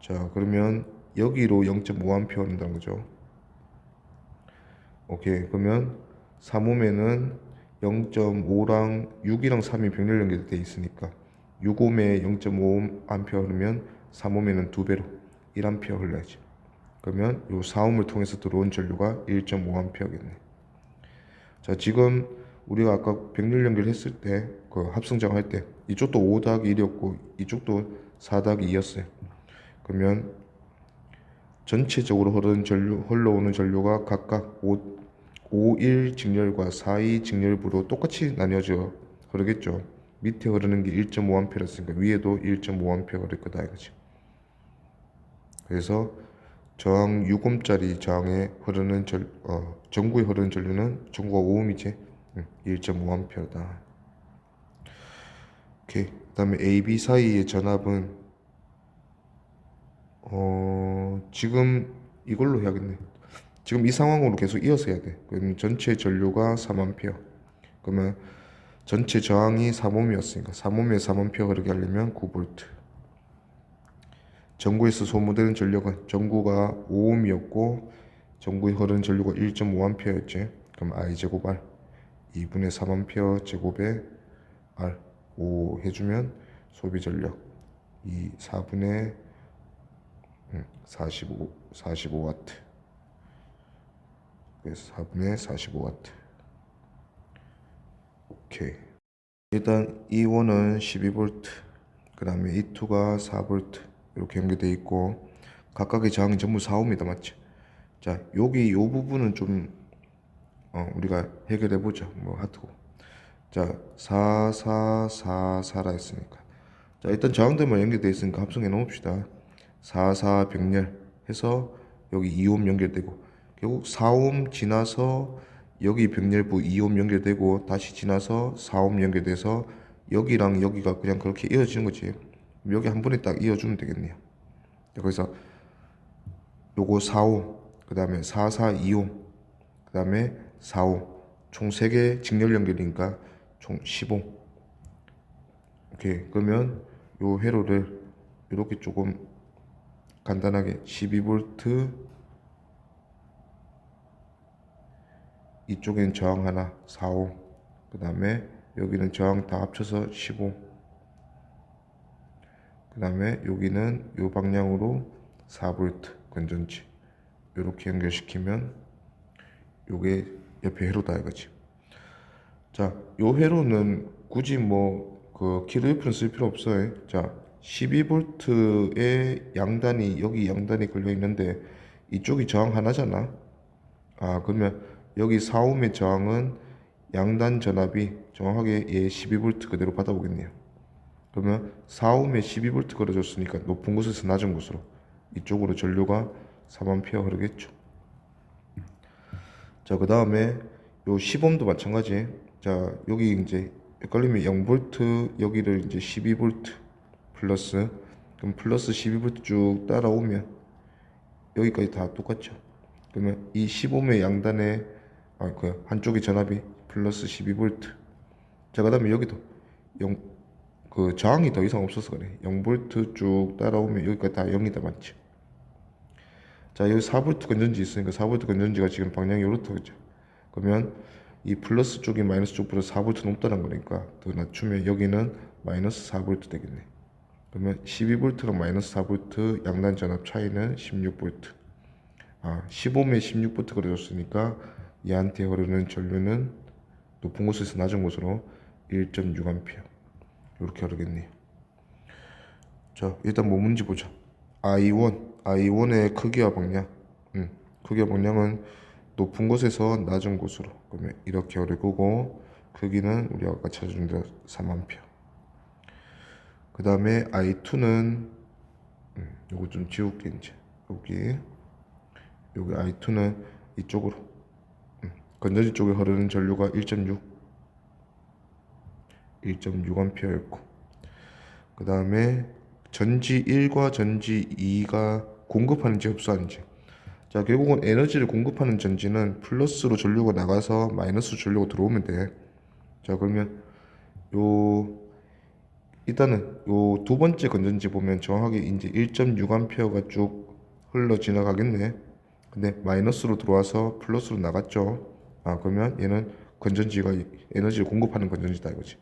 자, 그러면 여기로 0.5A 흐른다는 거죠. 오케이. 그러면 3ohm에는 0.5랑 6이랑 3이 병렬 연결되어 있으니까 6ohm에 0.5A 흐르면 3ohm에는 2배로 1A 흘러야지. 그러면 요 4ohm을 통해서 들어온 전류가 1.5A겠네. 자, 지금 우리가 아까 병렬 연결했을 때 그 합성장 할 때 이쪽도 5-1이었고 이쪽도 4-2였어요. 그러면 전체적으로 흘러오는 전류가 각각 5-1 직렬과 4-2 직렬부로 똑같이 나뉘어져 흐르겠죠. 밑에 흐르는 게 1.5A였으니까 위에도 1.5A 흐를 거다 이거지. 그래서 저항 6ohm짜리 저항에 흐르는 전구에 흐르는 전류는 전구가 5ohm이지 1.5A다. 오케이. 그다음에 A, B 사이의 전압은 지금 이걸로 해야겠네. 지금 이 상황으로 계속 이어서 해야 돼. 그러면 전체 전류가 3A. 그러면 전체 저항이 3ohm이었으니까 3ohm에 3A 흐르게 하려면 9V. 전구에서 소모되는 전력은 전구가 5ohm이었고 전구에 흐르는 전류가 1.5A였지. 그럼 I제곱 R 2분의 3A 제곱에 R 5 해주면 소비 전력 4분의 45W. 그래서 4분의 45W. 오케이. 일단 E1은 12V, 그 다음에 E2가 4V 이렇게 연결되어 있고 각각의 저항이 전부 4ohm이다 맞지? 자, 여기 요 부분은 좀 우리가 해결해 보자. 뭐 하트고. 자, 4, 4, 4, 4라 했으니까, 자, 일단 저항들만 연결되어 있으니까 합성해 놓읍시다. 4, 4 병렬 해서 여기 2ohm 연결되고, 결국 4ohm 지나서 여기 병렬부 2ohm 연결되고 다시 지나서 4ohm 연결돼서 여기랑 여기가 그냥 그렇게 이어지는 거지. 여기 한 번에 딱 이어주면 되겠네요. 그래서 요거 4ohm, 그 다음에 4, 4, 2ohm, 그 다음에 4ohm, 총 3개 직렬 연결이니까 총 10ohm. 오케이. 그러면 요 회로를 이렇게 조금 간단하게 12V, 이쪽엔 저항 하나 4ohm, 그 다음에 여기는 저항 다 합쳐서 15, 그 다음에 여기는 요 방향으로 4V 건전지 이렇게 연결시키면 요게 옆에 회로다 이거지. 자, 요 회로는 굳이 뭐 그 키로이프는 쓸 필요 없어요. 자, 12V의 양단이 여기 양단이 걸려 있는데 이쪽이 저항 하나잖아. 그러면 여기 4ohm의 저항은 양단 전압이 정확하게 얘 12V 그대로 받아오겠네요. 그러면 4ohm에 12V 걸어줬으니까 높은 곳에서 낮은 곳으로 이쪽으로 전류가 4A 흐르겠죠. 자, 그 다음에 요 10ohm도 마찬가지. 자, 여기 이제 헷갈리면 0V, 여기를 이제 12V 플러스, 그럼 플러스 12V 쭉 따라오면 여기까지 다 똑같죠. 그러면 이 10ohm의 양단에 그 한쪽의 전압이 플러스 12V. 자, 그 다음에 여기도 그 저항이 더 이상 없어서 그래. 0V 쭉 따라오면 여기까지 다 0이다, 맞죠? 자, 여기 4V 건전지 있으니까 4V 건전지가 지금 방향이 요렇다, 그죠? 그러면 이 플러스 쪽이 마이너스 쪽보다 4V 높다는 거니까 더 낮추면 여기는 마이너스 4V 되겠네. 그러면 12V랑 마이너스 4V 양단 전압 차이는 16V. 15ohm에 16V 그려줬으니까 얘한테 흐르는 전류는 높은 곳에서 낮은 곳으로 1.6A 이렇게 흐르겠네요. 자, 일단 뭐 문제 보자. I1의 크기와 방향. 크기와 방향은 높은 곳에서 낮은 곳으로. 그러면 이렇게 흐르고 크기는 우리가 아까 찾아준 대로 3A. 그 다음에 I2는 요거 좀 지울게. 이제 여기 I2는 이쪽으로 건전지 쪽에 흐르는 전류가 1.6A였고, 그 다음에 전지 1과 전지 2가 공급하는지 흡수하는지. 자, 결국은 에너지를 공급하는 전지는 플러스로 전류가 나가서 마이너스 전류가 들어오면 돼. 자, 그러면 일단은 요 두 번째 건전지 보면 정확하게 이제 1.6A가 쭉 흘러 지나가겠네. 근데 마이너스로 들어와서 플러스로 나갔죠. 그러면 얘는 건전지가 에너지를 공급하는 건전지다 이거지.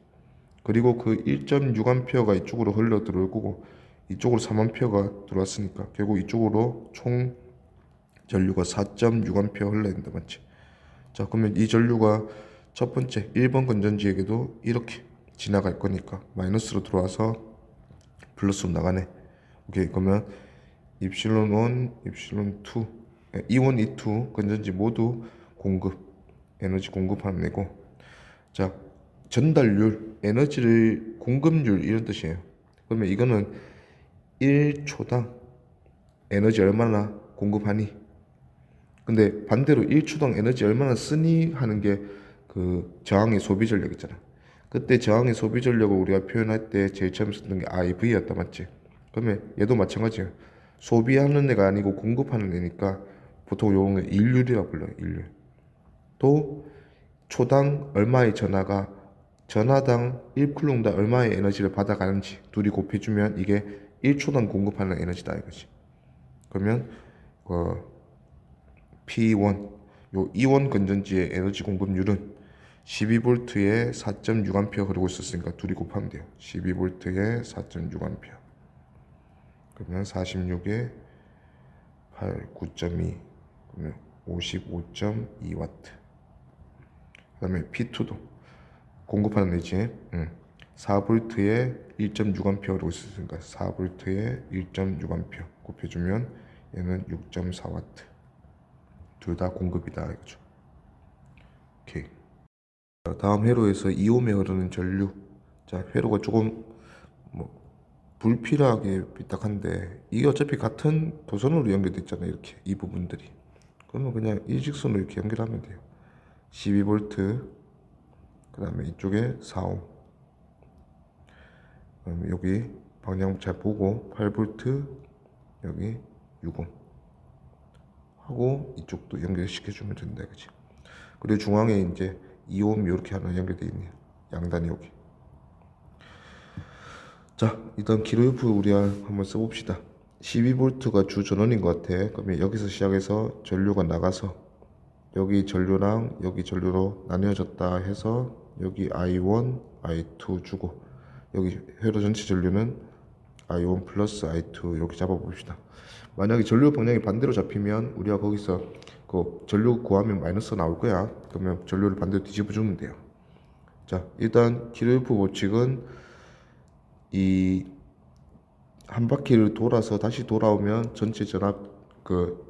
그리고 그 1.6A가 이쪽으로 흘러 들어올 거고 이쪽으로 3A가 들어왔으니까 결국 이쪽으로 총 전류가 4.6A 흘러야 된다, 맞지? 자, 그러면 이 전류가 첫 번째 1번 건전지에게도 이렇게 지나갈 거니까 마이너스로 들어와서 플러스로 나가네. 오케이, 그러면 입실론 1, 입실론 2, E1, E2 건전지 모두 에너지 공급하는 애고, 자, 전달률, 에너지를 공급률 이런 뜻이에요. 그러면 이거는 1초당 에너지 얼마나 공급하니? 근데 반대로 1초당 에너지 얼마나 쓰니 하는 게 그 저항의 소비 전력 있잖아. 그때 저항의 소비 전력을 우리가 표현할 때 제일 처음 썼던 게 IV였다, 맞지? 그러면 얘도 마찬가지야. 소비하는 애가 아니고 공급하는 애니까 보통 요런 게 일률이라고 불러요. 일률. 또 초당 얼마의 전하당 1쿨롱당 얼마의 에너지를 받아가는지 둘이 곱해주면 이게 1초당 공급하는 에너지다 이거지. 그러면 P1, 요 E1 건전지의 에너지 공급률은 12V에 4.6A 흐르고 있었으니까 둘이 곱하면 돼요. 12V에 4.6A. 그러면 46에 8, 9.2, 그러면 55.2W. 그 다음에 P2도 공급하는 애지. 4V에 1.6A 흐르고 있었으니까 4V에 1.6A 곱해주면 얘는 6.4W. 둘 다 공급이다 이거죠. 오케이. 다음 회로에서 2ohm에 흐르는 전류. 자, 회로가 조금 불필요하게 삐딱한데 이게 어차피 같은 도선으로 연결돼 있잖아요. 이렇게 이 부분들이. 그러면 그냥 일직선으로 이렇게 연결하면 돼요. 12V, 그 다음에 이쪽에 4ohm. 그러면 여기 방향 잘 보고 8V, 여기 6ohm 하고 이쪽도 연결시켜주면 된다 그치. 그리고 중앙에 이제 2ohm 이렇게 하나 연결되어 있네요. 양단이 여기. 자, 일단 기로F 우리가 한번 써봅시다. 12V가 주 전원인 것 같아. 그러면 여기서 시작해서 전류가 나가서 여기 전류랑 여기 전류로 나뉘어졌다 해서 여기 I1, I2 주고 여기 회로 전체 전류는 I1 플러스 I2 이렇게 잡아봅시다. 만약에 전류 방향이 반대로 잡히면 우리가 거기서 그 전류 구하면 마이너스 나올 거야. 그러면 전류를 반대로 뒤집어 주면 돼요. 자, 일단 키르호프 법칙은 이 한 바퀴를 돌아서 다시 돌아오면 전체 전압 그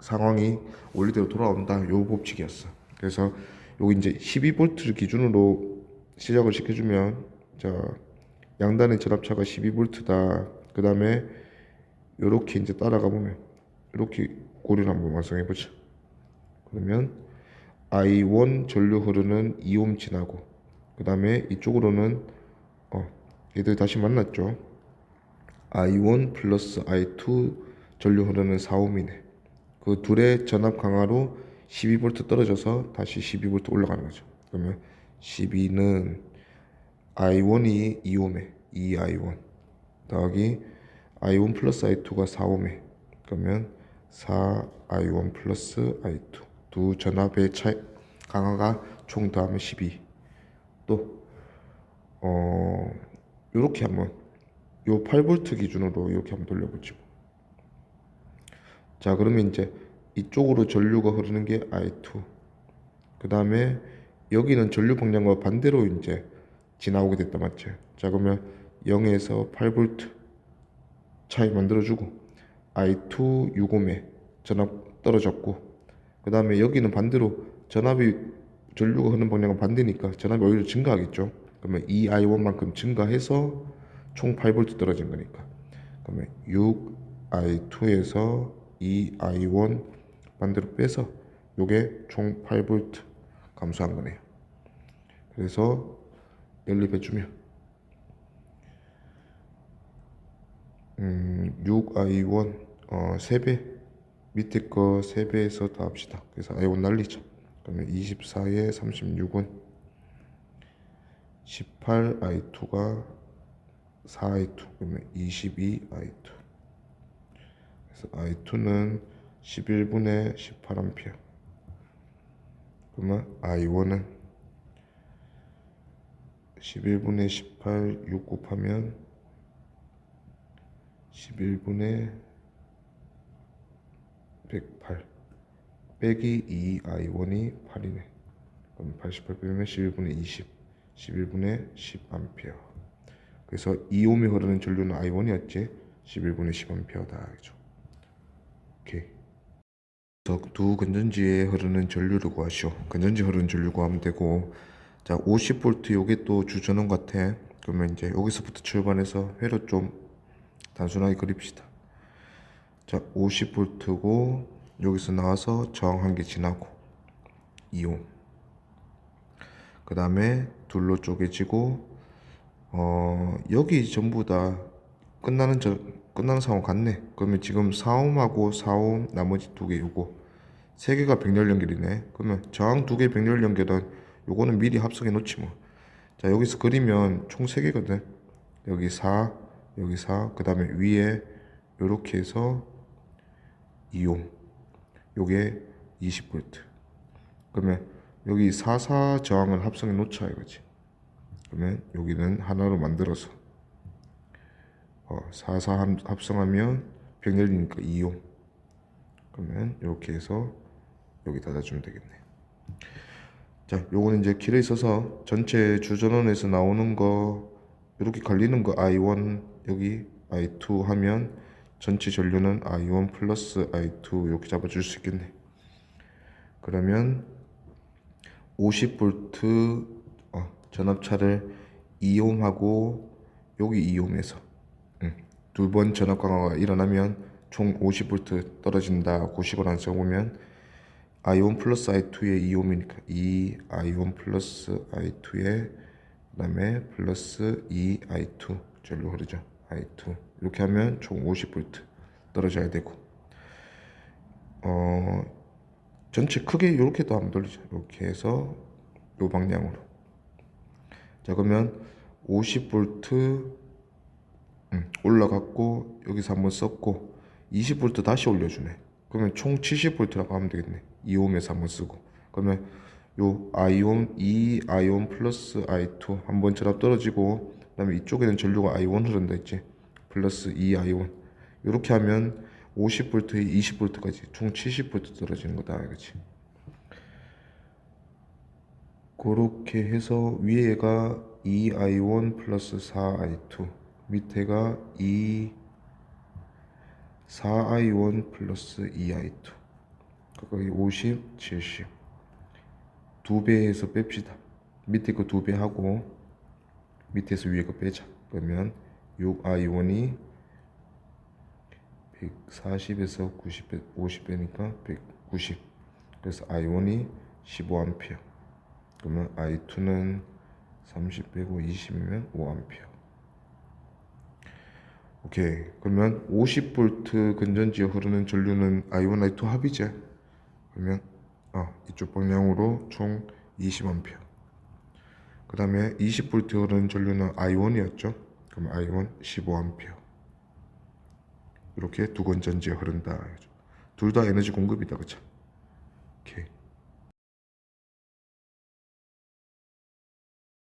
상황이 원리대로 돌아온다, 요 법칙이었어. 그래서 여기 이제 12V를 기준으로 시작을 시켜주면, 자, 양단의 전압차가 12V다. 그 다음에 요렇게 이제 따라가 보면 이렇게 고리를 한번 완성해 보자. 그러면 I1 전류 흐르는 2옴 지나고, 그 다음에 이쪽으로는 얘들 다시 만났죠. I1 플러스 I2 전류 흐르는 4옴이네. 그 둘의 전압 강화로 12V 떨어져서 다시 12V 올라가는 거죠. 그러면 12는 I1이 2옴에 2I1 더하기 I1 플러스 I2가 4옴에, 그러면 4I1 플러스 I2 두 전압의 차이 강화가 총 더하면 12. 또 요렇게 한번 요 8V 기준으로 이렇게 한번 돌려보죠. 자, 그러면 이제 이쪽으로 전류가 흐르는 게 I2, 그 다음에 여기는 전류 방향과 반대로 이제 지나오게 됐다, 맞죠? 자, 그러면 0에서 8V 차이 만들어주고, I2 6옴에 전압 떨어졌고, 그 다음에 여기는 반대로 전압이 전류가 흐르는 방향과 반대니까 전압이 오히려 증가하겠죠. 그러면 2I1만큼 증가해서 총 8V 떨어진 거니까, 그러면 6I2에서 2I1 반대로 빼서 요게 총 8V 감소한 거네요. 그래서 연립해주면 6I1 3배, 밑에 거 3배에서 다 합시다. 그래서 I1 날리죠. 그러면 24에 36은 18I2가 4I2, 그러면 22I2. 그래서 I2는 11분의 18A. 그러면 I1은 11분의 18 6 곱하면 11분의 108 빼기 2I1이 8이네. 그럼 88 빼면 11분의 20 11분의 10A. 그래서 2옴이 흐르는 전류는 I1이었지 11분의 10A다. 그죠? 오케이. 두 건전지에 흐르는 전류를 구하시오. 건전지 흐르는 전류 구하면 되고, 자 50V 요게 또 주전원 같아. 그러면 이제 여기서부터 출발해서 회로 좀 단순하게 그립시다. 자 50V고 여기서 나와서 저항 한 개 지나고 2옴, 그 다음에 둘로 쪼개지고 여기 전부 다 끝나는 상황 같네. 그러면 지금 4옴하고 4옴 나머지 두 개, 요거 세 개가 백렬 연결이네. 그러면 저항 두 개 백렬 연결은 요거는 미리 합성해 놓지 뭐. 자 여기서 그리면 총 3개거든. 여기 4, 여기 4, 그 다음에 위에 요렇게 해서 2옴, 요게 20V. 그러면 여기 44 저항을 합성해 놓자 이거지. 그러면 여기는 하나로 만들어서 44 합성하면 백렬이니까 2옴. 그러면 이렇게 해서 여기 닫아주면 되겠네. 자, 요거는 이제 길에 있어서 전체 주전원에서 나오는 거 이렇게 갈리는 거 I1 여기 I2 하면 전체 전류는 I1 플러스 I2 이렇게 잡아줄 수 있겠네. 그러면 50V 전압차를 2옴하고 여기 2옴에서 두 번 전압 강화가 일어나면 총 50V 떨어진다. 고식을 안 써보면 I1 플러스 I2에 2옴이니까 2I1 플러스 I2에 그 다음에 플러스 2I2 전류 흐르죠. I2 이렇게 하면 총 50V 떨어져야 되고, 전체 크게 이렇게도 한번 돌리죠. 이렇게 해서 요 방향으로. 자 그러면 50V 올라갔고 여기서 한번 썼고 20V 다시 올려주네. 그러면 총 70V라고 하면 되겠네. 2옴에서 한번 쓰고. 그러면 요 I1 2I1 플러스 I2 한번 전압 떨어지고, 그 다음에 이쪽에는 전류가 I1 흐른다 했지. 플러스 2I1 이렇게 하면 50V에 20V까지 총 70V 떨어지는 거다 이거지. 그렇게 해서 위에가 2I1 플러스 4I2, 밑에가 4I1 플러스 2I2. 거의 50, 70. 두 배에서 뺍시다. 밑에 거 두 배 하고 밑에서 위에 거 빼자. 그러면 6I1이 140에서 50 빼니까 190. 그래서 I1이 15A. 그러면 I2는 30 빼고 20이면 5A. 오케이. 그러면 50V 건전지에 흐르는 전류는 I1, I2 합이지. 그러면 이쪽 방향으로 총 20A. 그 다음에 20V 흐르는 전류는 I1이었죠. 그럼 I1 15A. 이렇게 두 건전지에 흐른다. 둘 다 에너지 공급이다, 그쵸? 오케이.